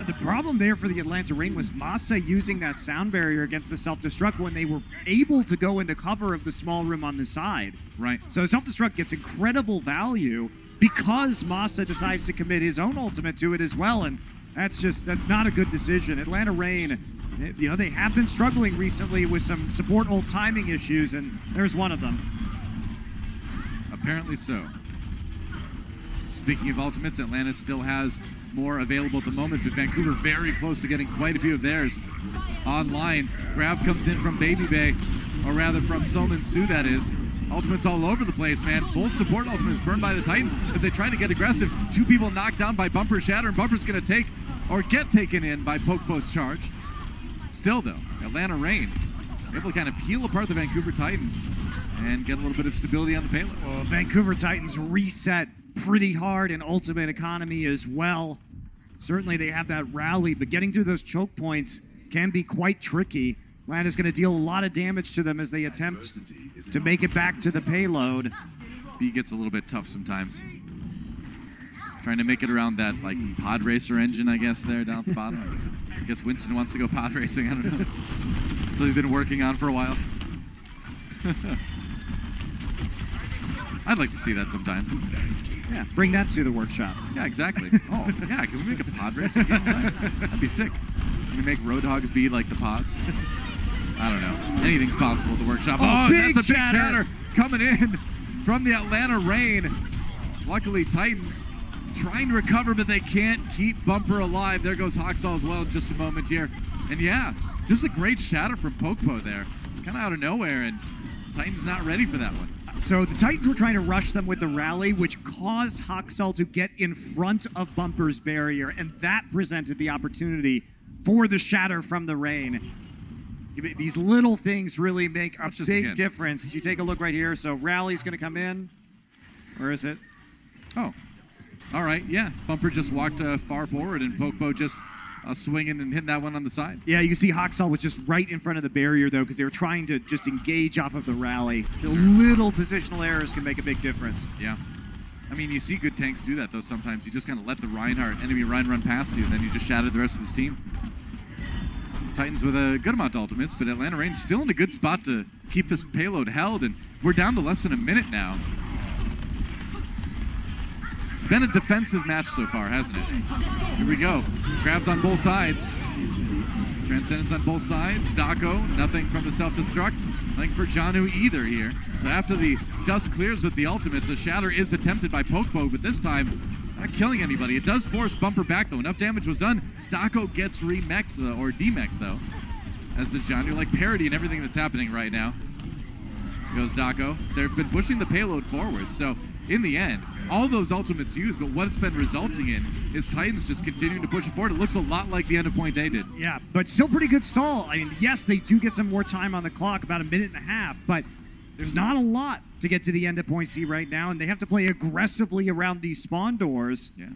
The problem there for the Atlanta Rain was Masa using that sound barrier against the self-destruct when they were able to go into cover of the small room on the side. Right. So the self-destruct gets incredible value because Masa decides to commit his own ultimate to it as well, and that's not a good decision. Atlanta Rain, they have been struggling recently with some support ult timing issues, and there's one of them. Apparently so. Speaking of ultimates, Atlanta still has more available at the moment, but Vancouver very close to getting quite a few of theirs online. Grab comes in from Baby Bay, or rather from Soman Su, that is. Ultimates all over the place, man. Both support ultimates burned by the Titans as they try to get aggressive. Two people knocked down by Bumper Shatter, and Bumper's going to get taken in by Poke Post Charge. Still, though, Atlanta Rain able to kind of peel apart the Vancouver Titans and get a little bit of stability on the payload. Well, Vancouver Titans reset pretty hard in ultimate economy as well. Certainly they have that rally, but getting through those choke points can be quite tricky. Atlanta's going to deal a lot of damage to them as they attempt to make it back to the payload. B gets a little bit tough sometimes. Trying to make it around that pod racer engine, I guess, there down at the bottom. I guess Winston wants to go pod racing, I don't know. So he's been working on for a while. I'd like to see that sometime. Yeah, bring that to the workshop. Yeah, exactly. Oh, yeah, can we make a pod racing game? That'd be sick. Can we make Roadhogs be like the pods? I don't know. Anything's possible at the workshop. Oh, that's a big shatter coming in from the Atlanta Rain. Luckily, Titans trying to recover, but they can't keep Bumper alive. There goes Hawksaw as well in just a moment here. And yeah, just a great shatter from Pokepo there. Kind of out of nowhere, and Titans not ready for that one. So the Titans were trying to rush them with the rally, which caused Hawksaw to get in front of Bumper's barrier, and that presented the opportunity for the shatter from the Rain. These little things really make a big difference. You take a look right here. So Rally's going to come in. Where is it? Oh, all right. Yeah, Bumper just walked far forward, and Pokepo just swinging and hitting that one on the side. Yeah, you can see Hawksaw was just right in front of the barrier, though, because they were trying to just engage off of the rally. The little positional errors can make a big difference. Yeah. I mean, you see good tanks do that, though, sometimes. You just kind of let the enemy Ryan run past you, and then you just shatter the rest of his team. Titans with a good amount of ultimates, but Atlanta Rain's still in a good spot to keep this payload held, and we're down to less than a minute now. It's been a defensive match so far, hasn't it? Here we go. Grabs on both sides. Transcendence on both sides. Daco, nothing from the self-destruct. Nothing for Janu either here. So after the dust clears with the ultimates, the shatter is attempted by Pokepo, but this time not killing anybody. It does force Bumper back, though. Enough damage was done. Daco gets remech'd, or demech'd, though. As the Janu, parody and everything that's happening right now. Goes Daco. They've been pushing the payload forward, so in the end, all those ultimates used, but what it's been resulting in is Titans just continuing to push it forward. It looks a lot like the end of point A did. Yeah, but still pretty good stall. I mean, yes, they do get some more time on the clock, about a minute and a half, but there's not a lot to get to the end of point C right now, and they have to play aggressively around these spawn doors. Yeah.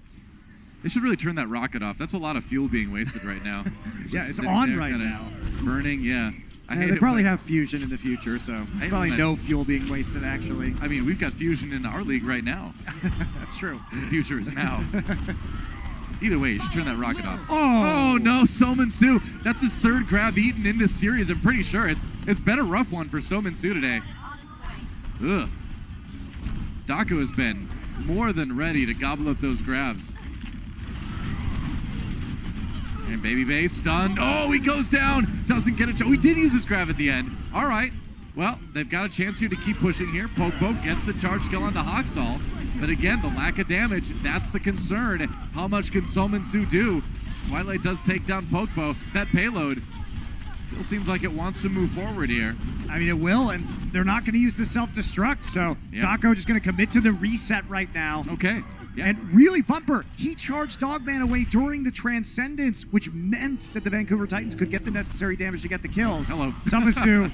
They should really turn that rocket off. That's a lot of fuel being wasted right now. Yeah, it's on right now. Burning, yeah. They probably have fusion in the future, so probably no fuel being wasted, actually. I mean, we've got fusion in our league right now. That's true. The future is now. Either way, you should turn that rocket off. Oh no, Soman Su. That's his third grab eaten in this series. I'm pretty sure it's been a rough one for Soman Su today. Ugh. Daco has been more than ready to gobble up those grabs. And Baby Bay stunned. Oh, he goes down. Doesn't get a chance. We did use his grab at the end. All right. Well, they've got a chance here to keep pushing here. Poke gets the charge kill onto Hawksaw. But again, the lack of damage, that's the concern. How much can Soman Su do? Twilight does take down Pokepo. That payload still seems like it wants to move forward here. I mean, it will, and they're not going to use the self-destruct, so yeah. Daco just going to commit to the reset right now. Okay. Yeah. And really, Bumper, he charged Dogman away during the Transcendence, which meant that the Vancouver Titans could get the necessary damage to get the kills. Hello. Samasu,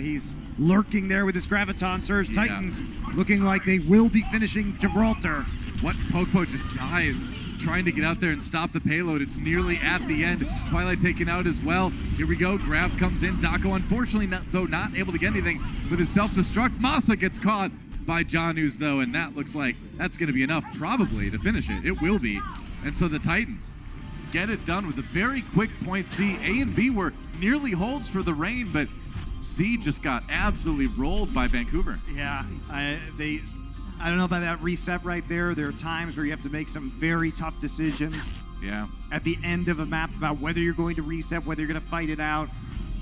he's lurking there with his Graviton Surge. Titans looking like they will be finishing Gibraltar. What? Popo just dies trying to get out there and stop the payload. It's nearly at the end. Twilight taken out as well. Here we go. Grab comes in. Dako, unfortunately, not able to get anything with his self-destruct. Masa gets caught by Janus, though, and that looks like that's going to be enough, probably, to finish it. It will be. And so the Titans get it done with a very quick point C. A and B were nearly holds for the Reign, but C just got absolutely rolled by Vancouver. Yeah, I don't know about that reset right there. There are times where you have to make some very tough decisions. Yeah. At the end of a map about whether you're going to reset, whether you're going to fight it out.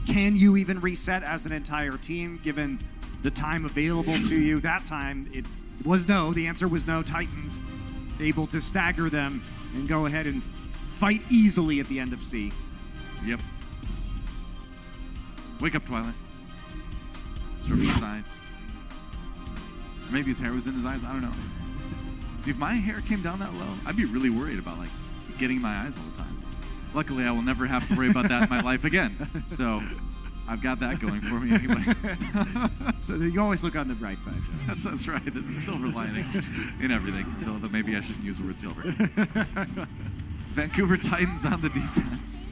Can you even reset as an entire team given the time available to you? That time it was no. The answer was no. Titans able to stagger them and go ahead and fight easily at the end of C. Yep. Wake up, Twilight. It's rubbing his eyes. Or maybe his hair was in his eyes. I don't know. See, if my hair came down that low, I'd be really worried about like getting my eyes all the time. Luckily, I will never have to worry about that in my life again. So I've got that going for me anyway. So you always look on the bright side. That's right. There's a silver lining in everything. Though maybe I shouldn't use the word silver. Vancouver Titans on the defense.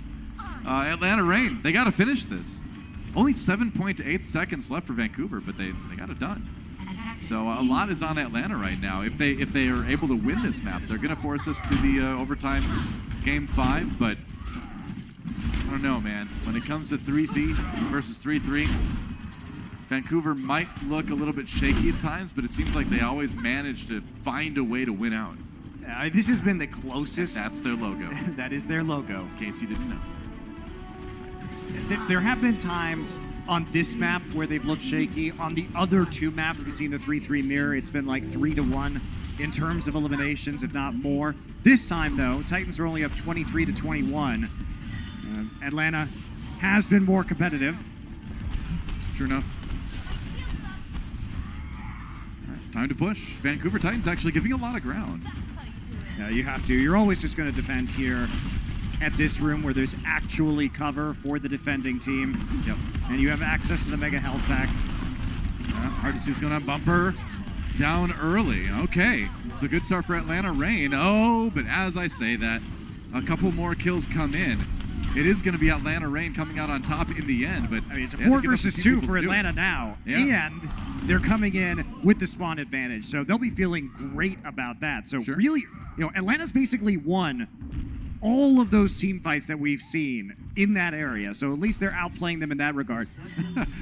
Atlanta Reign, they got to finish this. Only 7.8 seconds left for Vancouver, but they got it done. So a lot is on Atlanta right now. If they are able to win this map, they're going to force us to the overtime game 5. But I don't know, man. When it comes to 3-3 versus 3-3, Vancouver might look a little bit shaky at times, but it seems like they always manage to find a way to win out. This has been the closest. That's their logo. That is their logo. In case you didn't know. There have been times on this map where they've looked shaky. On the other two maps, we've seen the 3-3 mirror. It's been like 3-1 in terms of eliminations, if not more. This time, though, Titans are only up 23-21. Atlanta has been more competitive. Sure enough. All right, time to push. Vancouver Titans actually giving a lot of ground. Yeah, you have to. You're always just going to defend here at this room where there's actually cover for the defending team. Yep. And you have access to the mega health pack. Hard to see what's going on. Bumper down early. Okay. So good start for Atlanta Reign. Oh, but as I say that, a couple more kills come in. It is going to be Atlanta Reign coming out on top in the end. But I mean, it's a 4 versus 2 for Atlanta now. Yeah. And they're coming in with the spawn advantage. So they'll be feeling great about that. So really, Atlanta's basically won all of those team fights that we've seen in that area. So at least they're outplaying them in that regard.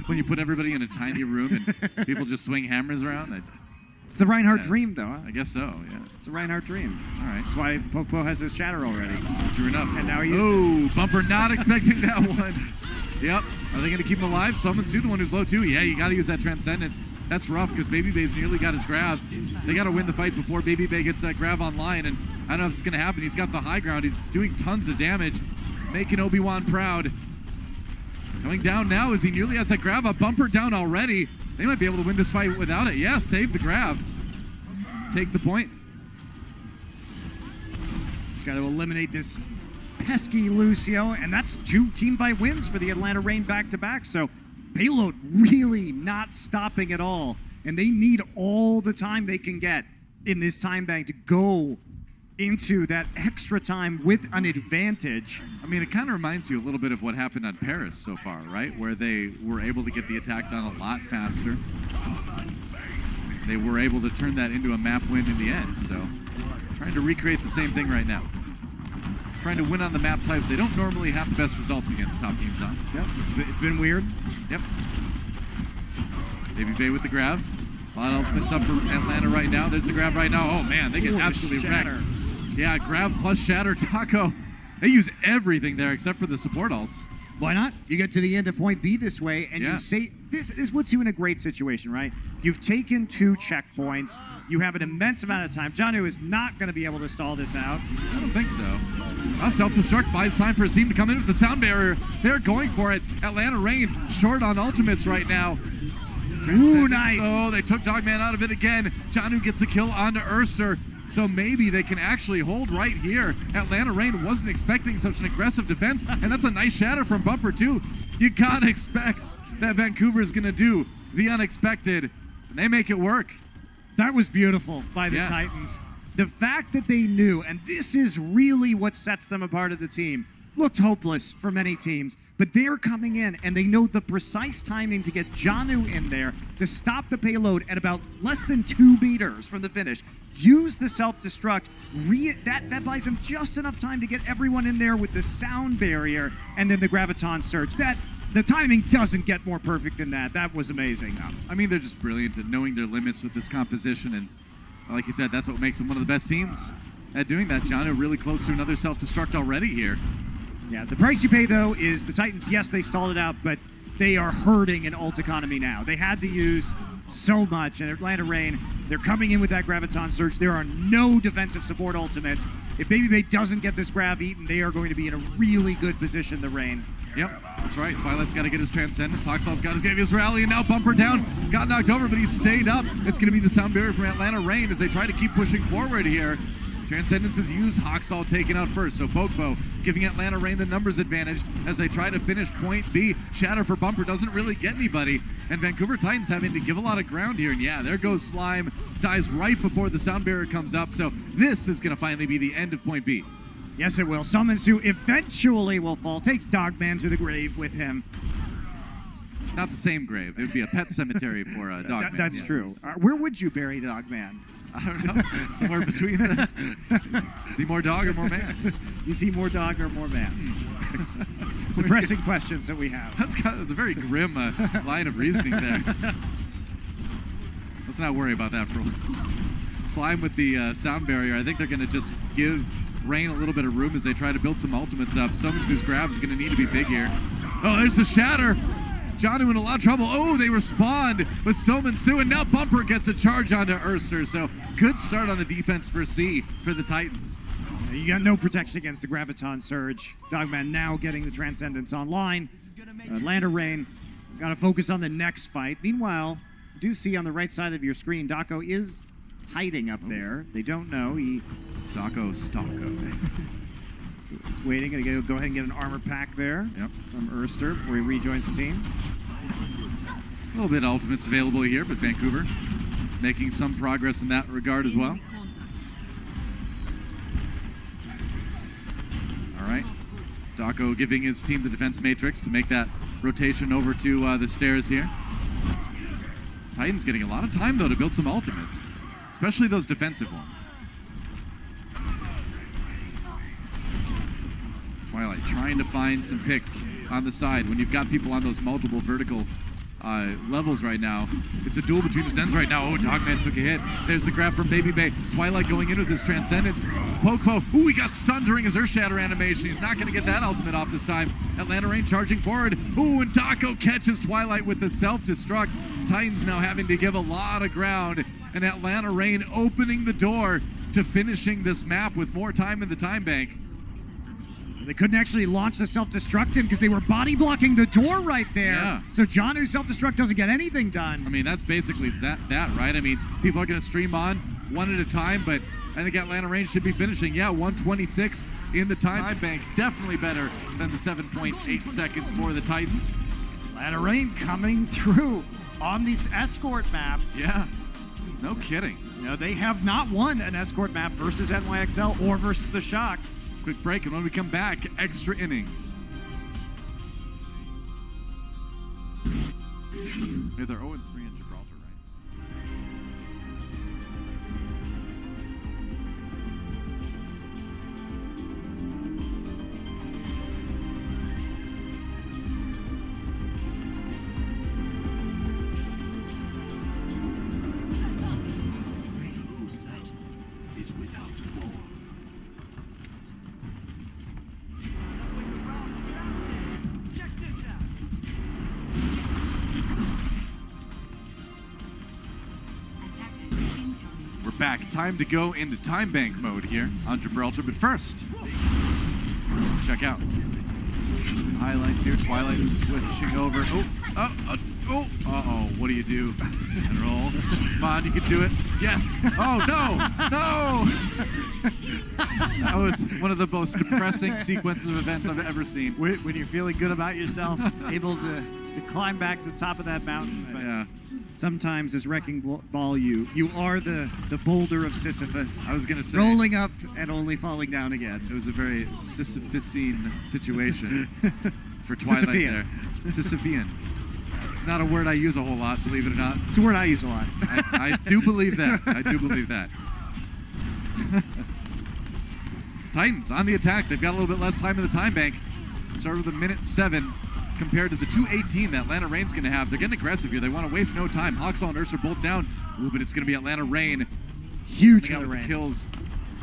When you put everybody in a tiny room and people just swing hammers around. It's the Reinhardt dream, though. Huh? I guess so, yeah. It's the Reinhardt dream. All right. That's why Popo has his shatter already. True enough. And now he's... Oh, Bumper not expecting that one. Yep. Are they going to keep him alive? Summons to the one who's low, too. Yeah, you got to use that Transcendence. That's rough because Baby Bay's nearly got his grab. They got to win the fight before Baby Bay gets that grab online, and I don't know if it's going to happen. He's got the high ground. He's doing tons of damage, making Obi-Wan proud. Going down now as he nearly has that grab up. Bumper down already. They might be able to win this fight without it. Yeah, save the grab. Take the point. Just got to eliminate this pesky Lucio, and that's 2 team fight wins for the Atlanta Reign back-to-back. So payload really not stopping at all, and they need all the time they can get in this time bank to go into that extra time with an advantage. I mean, it kind of reminds you a little bit of what happened on Paris so far, right? Where they were able to get the attack done a lot faster. They were able to turn that into a map win in the end. So trying to recreate the same thing right now. Trying to win on the map types they don't normally have the best results against top teams on. Yep, it's been weird. Yep. Baby Bay with the grab. A lot of ultimates up for Atlanta right now. There's the grab right now. Oh, man, they get absolutely wrecked. Yeah, grab plus shatter. Taco. They use everything there except for the support ults. Why not? You get to the end of point B this way, and you say, this puts you in a great situation, right? You've taken 2 checkpoints. You have an immense amount of time. Janu is not going to be able to stall this out. I don't think so. Self-destruct buys time for his team to come in with the sound barrier. They're going for it. Atlanta Reign short on ultimates right now. Ooh, nice. Oh, they took Dogman out of it again. Janu gets a kill onto Erster. So maybe they can actually hold right here. Atlanta Reign wasn't expecting such an aggressive defense, and that's a nice shatter from Bumper too. You gotta expect that Vancouver is gonna do the unexpected, and they make it work. That was beautiful by the Titans. The fact that they knew, and this is really what sets them apart of the team, looked hopeless for many teams, but they're coming in and they know the precise timing to get Janu in there to stop the payload at about less than 2 meters from the finish. Use the self-destruct. That buys them just enough time to get everyone in there with the sound barrier and then the graviton surge. The timing doesn't get more perfect than that. That was amazing. I mean, they're just brilliant at knowing their limits with this composition, and like you said, that's what makes them one of the best teams at doing that. Janu really close to another self-destruct already here. Yeah, the price you pay, though, is the Titans, yes, they stalled it out, but they are hurting in ult economy now. They had to use so much, and Atlanta Reign, they're coming in with that Graviton Surge. There are no defensive support ultimates. If Baby Bay doesn't get this grab eaten, they are going to be in a really good position, the Reign. Yep, that's right. Twilight's got to get his Transcendence. Hoxall's got his rally, and now Bumper down. Got knocked over, but he stayed up. It's going to be the sound barrier from Atlanta Reign as they try to keep pushing forward here. Transcendence is used, Hoxall taken out first. So Pokebo giving Atlanta Reign the numbers advantage as they try to finish point B. Shatter for Bumper doesn't really get anybody. And Vancouver Titans having to give a lot of ground here. And yeah, there goes Slime. Dies right before the sound barrier comes up. So this is going to finally be the end of point B. Yes, it will. Summonsue eventually will fall. Takes Dogman to the grave with him. Not the same grave. It would be a pet cemetery for Dogman. That's true. Where would you bury Dogman? I don't know. Somewhere between the... Is he more dog or more man? Is he more dog or more man? The pressing questions that we have. That's a very grim line of reasoning there. Let's not worry about that for a while. Slime with the sound barrier. I think they're going to just give Reign a little bit of room as they try to build some ultimates up. Sumonsu's grab is going to need to be big here. Oh, there's the shatter. Janu in a lot of trouble. Oh, they respond with Sumonsu, and now Bumper gets a charge onto Erster. So good start on the defense for C for the Titans. You got no protection against the Graviton Surge. Dogman now getting the Transcendence online. Atlanta Reign got to focus on the next fight. Meanwhile, you do see on the right side of your screen, Dako is hiding up there. They don't know. Dako Stocko. Waiting, gonna go ahead and get an armor pack there from Erster before he rejoins the team. A little bit of ultimates available here, but Vancouver making some progress in that regard as well. All right, Dako giving his team the defense matrix to make that rotation over to the stairs here. Titans getting a lot of time though to build some ultimates, especially those defensive ones. Twilight trying to find some picks on the side. When you've got people on those multiple vertical levels right now, it's a duel between the Zens right now. Oh, Dogman took a hit. There's the grab from Baby Bay. Twilight going in with his Transcendence. Pokebo, ooh, he got stunned during his Earth Shatter animation. He's not going to get that ultimate off this time. Atlanta Reign charging forward. Ooh, and Dako catches Twilight with the self-destruct. Titans now having to give a lot of ground. And Atlanta Reign opening the door to finishing this map with more time in the time bank. They couldn't actually launch the self-destruct in because they were body blocking the door right there. Yeah. So Janu's self-destruct doesn't get anything done. I mean, that's basically that, right? I mean, people are going to stream on one at a time, but I think Atlanta Reign should be finishing. Yeah, 126 in the time bank. Definitely better than the 7.8 seconds for the Titans. Atlanta Reign coming through on this escort map. Yeah, no kidding. You know, they have not won an escort map versus NYXL or versus the Shock. Quick break, and when we come back, extra innings. Yeah, they're 0-3 in Gibraltar, right? Is without war. We're back. Time to go into time bank mode here on Gibraltar, but first, check out some highlights here. Twilight switching over. Oh, what do you do? And roll. Come on, you can do it. Yes. Oh, no. No. That was one of the most depressing sequences of events I've ever seen. When you're feeling good about yourself, able to climb back to the top of that mountain. But Yeah. sometimes as Wrecking Ball, you are the boulder of Sisyphus. I was going to say. Rolling up and only falling down again. It was a very Sisyphusine situation for Twilight Sisyphean. there. Sisyphean. It's not a word I use a whole lot, believe it or not. It's a word I use a lot. I do believe that. I do believe that. Titans on the attack. They've got a little bit less time in the time bank. Started with a minute 7 compared to the 2:18 that Atlanta Rain's going to have. They're getting aggressive here. They want to waste no time. Hawksall and Ursa are both down. Ooh, but it's going to be Atlanta Rain. Huge Coming out with Rain. the kills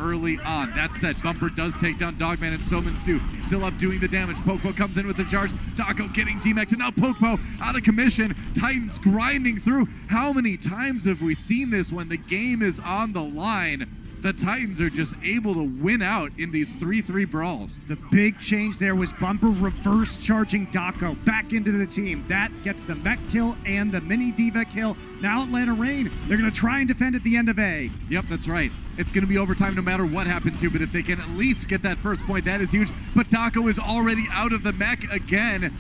early on. That said, Bumper does take down Dogman and Soman Stew. Still up doing the damage. Popo comes in with the charge. Daco getting D-Max, and now Popo out of commission. Titans grinding through. How many times have we seen this when the game is on the line? The Titans are just able to win out in these 3-3 brawls. The big change there was Bumper reverse charging Daco back into the team. That gets the mech kill and the mini D.Va kill. Now Atlanta Rain, they're going to try and defend at the end of A. Yep, that's right. It's going to be overtime no matter what happens here, but if they can at least get that first point, that is huge. But Daco is already out of the mech again.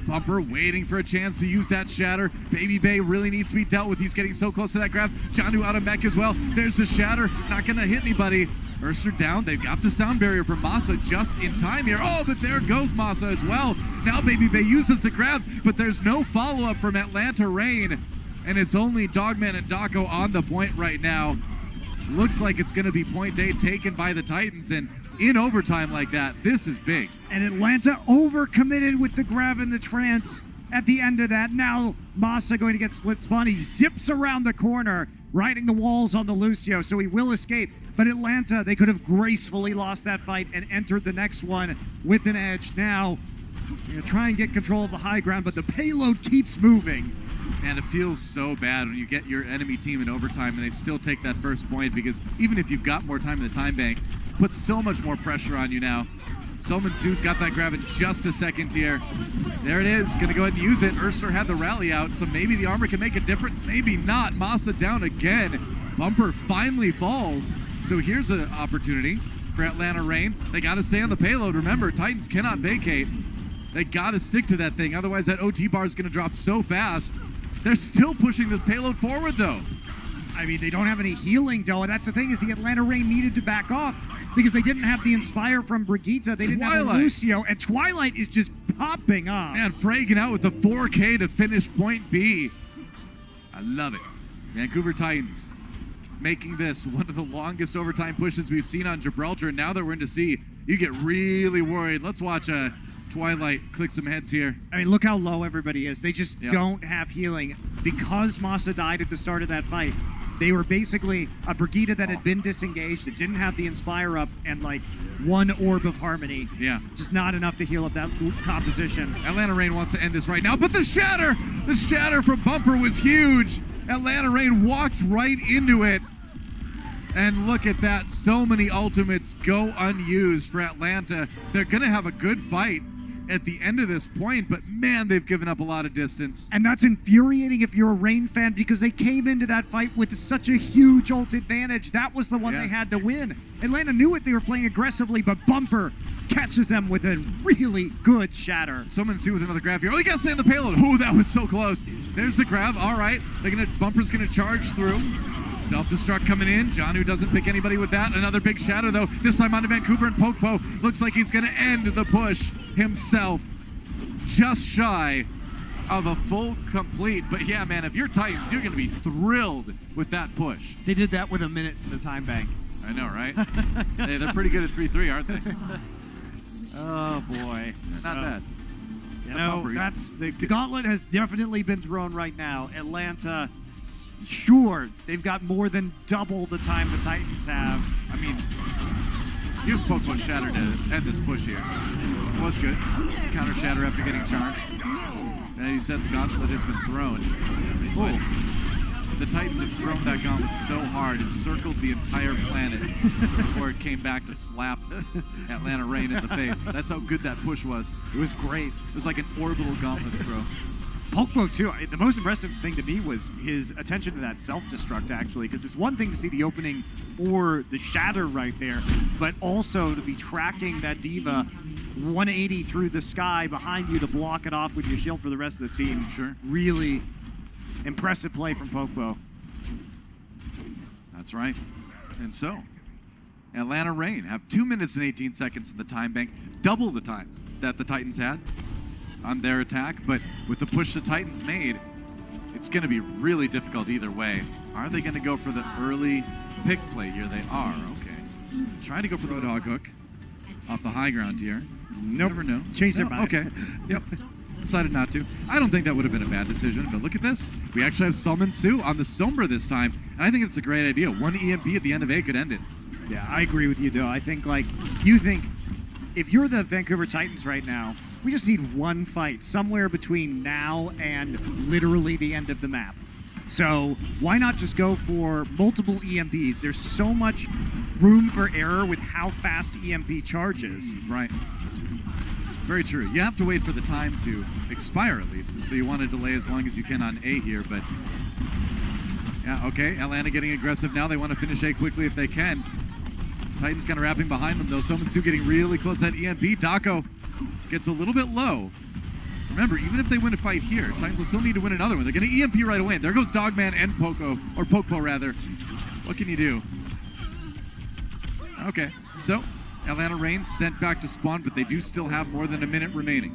Bumper waiting for a chance to use that shatter. Baby Bay really needs to be dealt with. He's getting so close to that grab. Janu out of mech as well. There's the shatter. Not going to hit anybody. Ursa down. They've got the sound barrier from Masa just in time here. Oh, but there goes Masa as well. Now Baby Bay uses the grab, but there's no follow-up from Atlanta Rain. And it's only Dogman and Daco on the point right now. Looks like it's going to be point A taken by the Titans, and in overtime like that, this is big. And Atlanta overcommitted with the grab and the trance at the end of that. Now Masa going to get split spawn. He zips around the corner, riding the walls on the Lucio, so he will escape. But Atlanta, they could have gracefully lost that fight and entered the next one with an edge. Now, they're going to try and get control of the high ground, but the payload keeps moving. And it feels so bad when you get your enemy team in overtime and they still take that first point, because even if you've got more time in the time bank, it puts so much more pressure on you now. Soman Su's got that grab in just a second here. There it is. Going to go ahead and use it. Urster had the rally out, so maybe the armor can make a difference. Maybe not. Masa down again. Bumper finally falls. So here's an opportunity for Atlanta Rain. They got to stay on the payload. Remember, Titans cannot vacate. They got to stick to that thing. Otherwise, that OT bar is going to drop so fast. They're still pushing this payload forward, though. I mean, they don't have any healing, though, and that's the thing, is the Atlanta Rain needed to back off because they didn't have the Inspire from Brigitte. They didn't have a Lucio, and Twilight is just popping up. Man, fragging out with the 4K to finish point B. I love it. Vancouver Titans making this one of the longest overtime pushes we've seen on Gibraltar, and now that we're into C, you get really worried. Let's watch Twilight click some heads here. I mean, look how low everybody is. They just don't have healing. Because Masa died at the start of that fight, they were basically a Brigitte that had been disengaged, that didn't have the Inspire up, and like one Orb of Harmony. Yeah. Just not enough to heal up that composition. Atlanta Rain wants to end this right now, but the shatter from Bumper was huge. Atlanta Rain walked right into it. And look at that. So many ultimates go unused for Atlanta. They're going to have a good fight at the end of this point, but man, they've given up a lot of distance. And that's infuriating if you're a Rain fan, because they came into that fight with such a huge ult advantage. That was the one they had to win. Atlanta knew it. They were playing aggressively, but Bumper catches them with a really good shatter. Someone see with another grab here. Oh, he got to stay on the payload. Oh, that was so close. There's the grab. All right. Bumper's going to charge through. Self-destruct coming in. Janu doesn't pick anybody with that. Another big shadow, though. This time onto Vancouver, and Popo looks like he's going to end the push himself. Just shy of a full complete. But yeah, man, if you're Titans, you're going to be thrilled with that push. They did that with a minute in the time bank. I know, right? Hey, they're pretty good at 3-3, aren't they? Oh, boy. Not bad. You know, that's the gauntlet has definitely been thrown right now. Atlanta, sure, they've got more than double the time the Titans have. I mean, use Popo's shatter to end this push here. It was good. Just counter shatter after getting charmed. And you said the gauntlet has been thrown. Oh. The Titans have thrown that gauntlet so hard it circled the entire planet before it came back to slap Atlanta Rain in the face. That's how good that push was. It was great. It was like an orbital gauntlet throw. Pokebo, too. The most impressive thing to me was his attention to that self-destruct, actually, because it's one thing to see the opening or the shatter right there, but also to be tracking that Diva 180 through the sky behind you to block it off with your shield for the rest of the team. Sure. Really impressive play from Pokebo. That's right. And so, Atlanta Reign have 2 minutes and 18 seconds in the time bank, double the time that the Titans had on their attack, but with the push the Titans made, it's going to be really difficult either way. Are they going to go for the early pick play here? They are. Okay. Trying to go for the dog hook off the high ground here. Nope. Never know. Change their mind. Okay. Yep. Decided not to. I don't think that would have been a bad decision, but look at this. We actually have Summon Sue on the Sombra this time, and I think it's a great idea. One EMP at the end of A could end it. Yeah, I agree with you, Doe. I think, you think if you're the Vancouver Titans right now, we just need one fight somewhere between now and literally the end of the map. So why not just go for multiple EMPs? There's so much room for error with how fast EMP charges. Right. Very true. You have to wait for the time to expire at least, and so you want to delay as long as you can on A here, but yeah, okay. Atlanta getting aggressive now. They want to finish A quickly if they can. Titans kind of wrapping behind them though. Summon-Sue getting really close to that EMP. Dako gets a little bit low. Remember, even if they win a fight here, Titans will still need to win another one. They're going to EMP right away. There goes Dogman and Pokebo rather. What can you do? Okay, so Atlanta Reign sent back to spawn, but they do still have more than a minute remaining.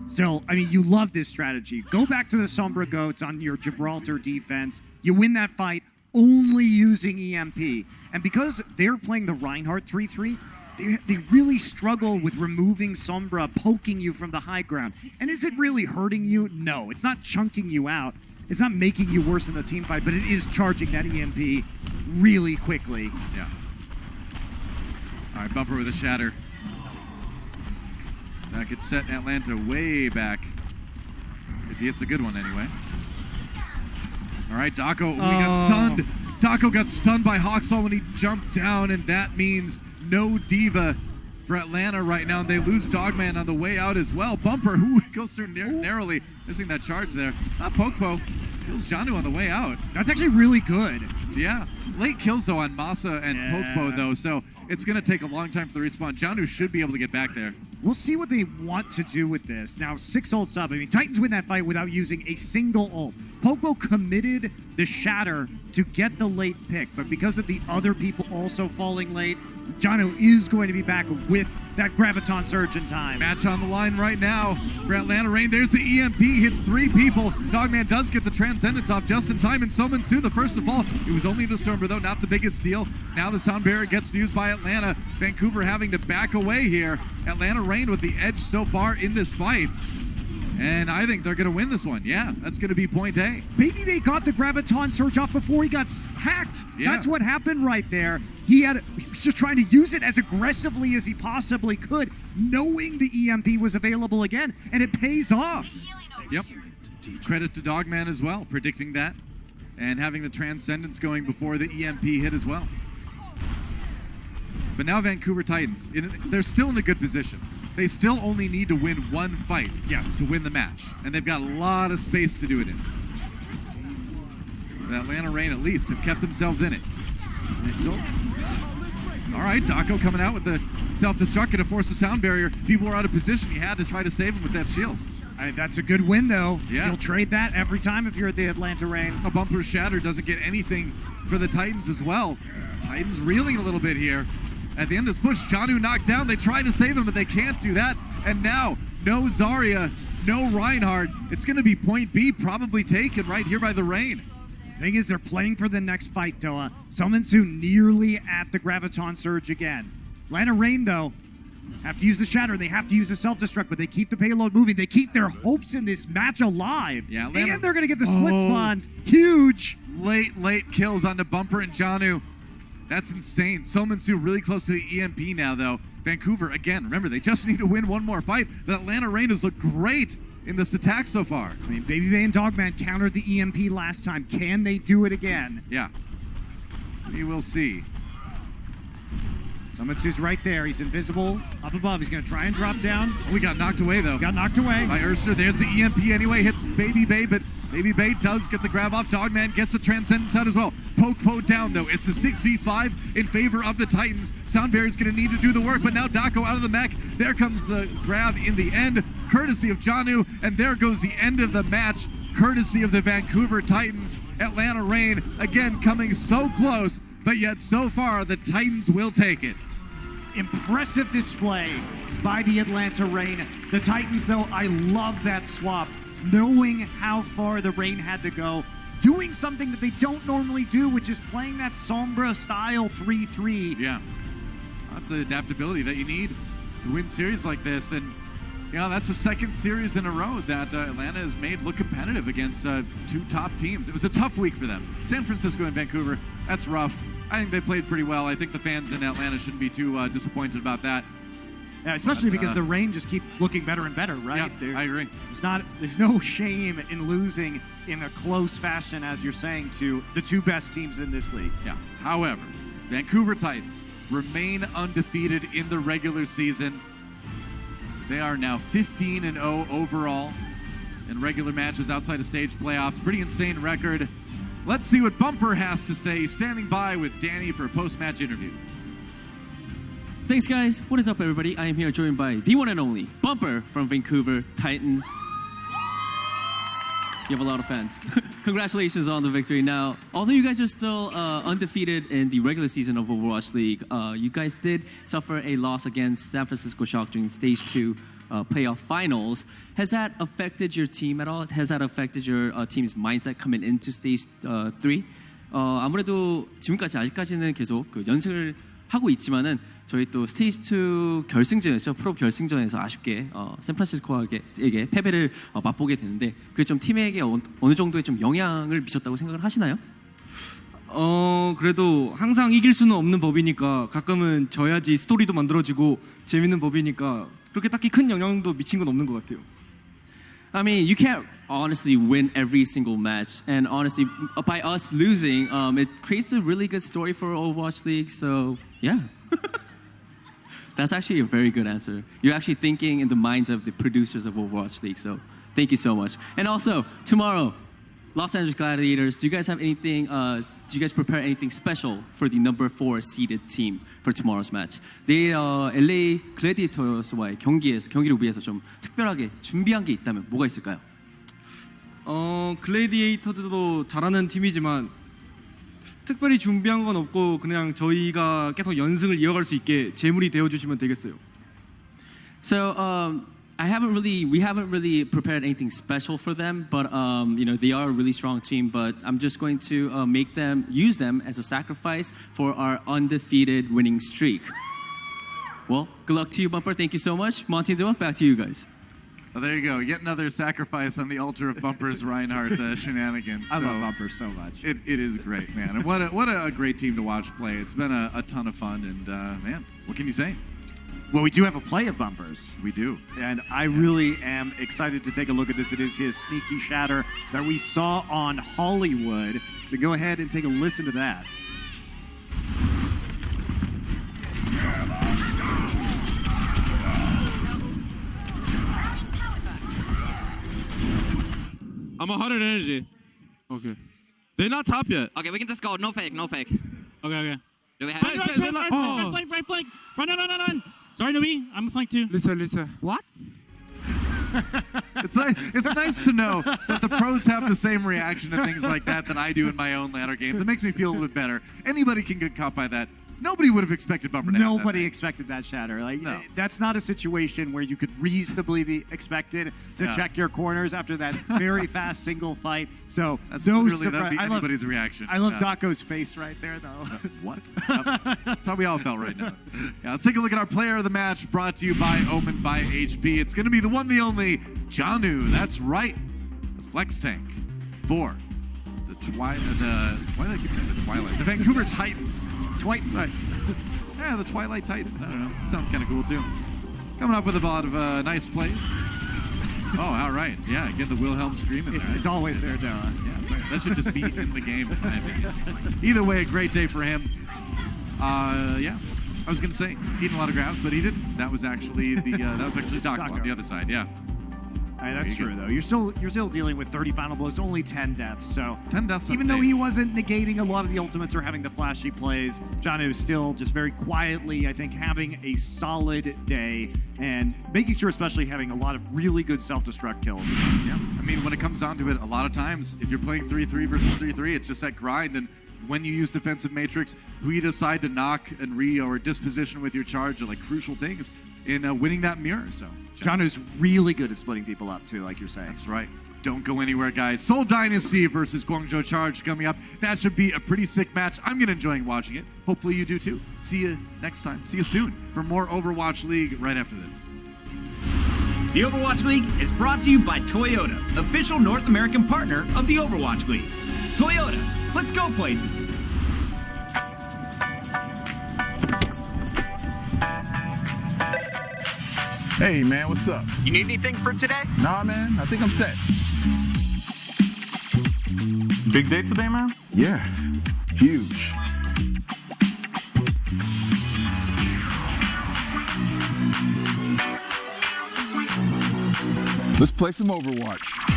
Still, I mean, you love this strategy. Go back to the Sombra Goats on your Gibraltar defense. You win that fight only using EMP. And because they're playing the Reinhardt 3-3, they really struggle with removing Sombra, poking you from the high ground. And is it really hurting you? No, it's not chunking you out. It's not making you worse in the team fight, but it is charging that EMP really quickly. Yeah. All right, Bumper with a shatter. That could set Atlanta way back. If he hits a good one anyway. All right, Dako, we got stunned. Dako got stunned by Hawksaw when he jumped down, and that means no Diva for Atlanta right now. And they lose Dogman on the way out as well. Bumper, who goes through narrowly, missing that charge there. Pokebo kills Janu on the way out. That's actually really good. Yeah. Late kills, though, on Masa and Pokebo, though, so it's going to take a long time for the respawn. Janu should be able to get back there. We'll see what they want to do with this. Now, 6 ults up. I mean, Titans win that fight without using a single ult. Pokebo committed the shatter to get the late pick, but because of the other people also falling late, Janu is going to be back with that Graviton Surge in time. Match on the line right now for Atlanta Reign. There's the EMP, hits 3 people. Dogman does get the Transcendence off just in time, and Summon-Sue, the first to fall. It was only the Sombra, though, not the biggest deal. Now the Sound Barrier gets used by Atlanta. Vancouver having to back away here. Atlanta Reign with the edge so far in this fight. And I think they're going to win this one. Yeah, that's going to be point A. Maybe they got the Graviton Surge off before he got hacked. Yeah. That's what happened right there. He was just trying to use it as aggressively as he possibly could, knowing the EMP was available again, and it pays off. Yep. Credit to Dogman as well, predicting that, and having the Transcendence going before the EMP hit as well. But now Vancouver Titans, they're still in a good position. They still only need to win one fight to win the match. And they've got a lot of space to do it in. The Atlanta Reign, at least, have kept themselves in it. All right, Dako coming out with the self-destruct to force the Sound Barrier. People were out of position. He had to try to save him with that shield. That's a good win, though. Yeah. You'll trade that every time if you're at the Atlanta Reign. A Bumper Shatter doesn't get anything for the Titans as well. Titans reeling a little bit here. At the end of this push, Janu knocked down. They try to save him, but they can't do that. And now, no Zarya, no Reinhardt. It's going to be point B, probably taken right here by the Reign. Thing is, they're playing for the next fight, Doa. Summon-Sue nearly at the Graviton Surge again. Atlanta Reign, though, have to use the Shatter. They have to use the Self-Destruct, but they keep the payload moving. They keep their hopes in this match alive. Yeah, Atlanta, and they're going to get the split spawns. Huge. Late kills onto Bumper and Janu. That's insane. Summon-Sue really close to the EMP now, though. Vancouver, again, remember, they just need to win one more fight. The Atlanta Reign has looked great in this attack so far. I mean, Baby Bay and Dogman countered the EMP last time. Can they do it again? Yeah. We will see. Amatsu's right there. He's invisible up above. He's going to try and drop down. We got knocked away, though. Got knocked away. By Urster. There's the EMP anyway. Hits Baby Bay, but Baby Bay does get the grab off. Dogman gets the Transcendence out as well. Poke down, though. It's a 6v5 in favor of the Titans. Soundberry's going to need to do the work, but now Dako out of the mech. There comes the grab in the end, courtesy of Janu, and there goes the end of the match, courtesy of the Vancouver Titans. Atlanta Reign, again, coming so close, but yet so far, the Titans will take it. Impressive display by the Atlanta Reign. The Titans, though, I love that swap, knowing how far the Reign had to go, doing something that they don't normally do, which is playing that Sombra style 3-3. Yeah, that's the adaptability that you need to win series like this. And, you know, that's the second series in a row that Atlanta has made look competitive against two top teams. It was a tough week for them. San Francisco and Vancouver, that's rough. I think they played pretty well. I think the fans in Atlanta shouldn't be too disappointed about that. Yeah, especially because the Reign just keep looking better and better, right? Yeah, I agree. There's no shame in losing in a close fashion, as you're saying, to the two best teams in this league. Yeah. However, Vancouver Titans remain undefeated in the regular season. They are now 15-0 overall in regular matches outside of stage playoffs. Pretty insane record. Let's see what Bumper has to say. He's standing by with Danny for a post-match interview. Thanks, guys. What is up, everybody? I am here joined by the one and only Bumper from Vancouver Titans. You have a lot of fans. Congratulations on the victory. Now, although you guys are still undefeated in the regular season of Overwatch League, you guys did suffer a loss against San Francisco Shock during Stage 2 playoff finals. Has that affected your team at all? Has that affected your team's mindset coming into Stage 3? 아무래도 지금까지 아직까지는 계속 그 연승을 하고 있지만은 저희 또 스테이지 2 결승전이었죠. 프로 결승전에서 아쉽게 샌프란시스코에게 패배를 맛보게 되는데 그게 좀 팀에게 어느 정도의 좀 영향을 미쳤다고 생각을 하시나요? 그래도 항상 이길 수는 없는 법이니까 가끔은 져야지 스토리도 만들어지고 재밌는 법이니까 그렇게 딱히 큰 영향도 미친 건 없는 것 같아요. I mean, you can't honestly win every single match, and honestly, by us losing, it creates a really good story for Overwatch League. So, yeah, that's actually a very good answer. You're actually thinking in the minds of the producers of Overwatch League. So, thank you so much. And also, tomorrow, Los Angeles Gladiators. Do you guys have anything? Do you guys prepare anything special for the number 4 seeded team for tomorrow's match? 내일 LA Gladiators와의 경기를 위해서 좀 특별하게 준비한 게 있다면 뭐가 있을까요? 글래디에이터즈도 잘하는 팀이지만 특별히 준비한 건 없고 그냥 저희가 계속 연승을 이어갈 수 있게 제물이 되어 주시면 되겠어요. So we haven't really prepared anything special for them, but you know, they are a really strong team. But I'm just going to use them as a sacrifice for our undefeated winning streak. Well, good luck to you, Bumper. Thank you so much. Monty and Dua, back to you guys. Well, there you go. Yet another sacrifice on the altar of Bumper's Reinhardt shenanigans. I love Bumper so much. It is great, man. And what a great team to watch play. It's been a ton of fun. And, man, what can you say? Well, we do have a play of Bumpers. We do. And I really am excited to take a look at this. It is his sneaky shatter that we saw on Hollywood. So go ahead and take a listen to that. I'm 100 energy. Okay. They're not top yet. Okay, we can just go. No fake, no fake. Okay. Do we have Right flank. Run. Sorry, Nubi. I'm a flank too. Listen. What? It's nice to know that the pros have the same reaction to things like that I do in my own ladder games. It makes me feel a little bit better. Anybody can get caught by that. Nobody would have expected Bumper to have that. Nobody expected that shatter. No. That's not a situation where you could reasonably be expected to check your corners after that very fast single fight. So that's no really surprise. that'd be anybody's reaction. I love Dako's face right there, though. What? That's how we all felt right now. Yeah, let's take a look at our player of the match, brought to you by Omen by HP. It's going to be the one, the only Janu. That's right, the flex tank for the Twilight. The Vancouver Titans. Sorry. Yeah, the Twilight Titans. I don't know. It sounds kind of cool, too. Coming up with a lot of nice plays. Oh, all right. Yeah, get the Wilhelm screaming there. It's always there, Dara. Yeah, that's right. That should just be in the game, in my opinion. Either way, a great day for him. Yeah. I was going to say, eating a lot of grabs, but he didn't. That was actually Dako on the other side, yeah. That's true, though. You're still dealing with 30 final blows, only 10 deaths. So 10 deaths. Even though he wasn't negating a lot of the ultimates or having the flashy plays, Janu is still just very quietly, I think, having a solid day and making sure, especially having a lot of really good self-destruct kills. Yeah, I mean, when it comes down to it, a lot of times, if you're playing 3-3 versus 3-3, it's just that grind. And when you use defensive matrix, who you decide to knock and or disposition with your charge are like crucial things in winning that mirror. So Janu's really good at splitting people up too, like you're saying. That's right. Don't go anywhere, guys. Seoul Dynasty versus Guangzhou Charge coming up. That should be a pretty sick match. I'm going to enjoy watching it. Hopefully you do too. See you next time. See you soon for more Overwatch League right after this. The Overwatch League is brought to you by Toyota, official North American partner of the Overwatch League. Toyota, let's go places. Hey, man, what's up? You need anything for today? Nah, man, I think I'm set. Big day today, man? Yeah, huge. Let's play some Overwatch.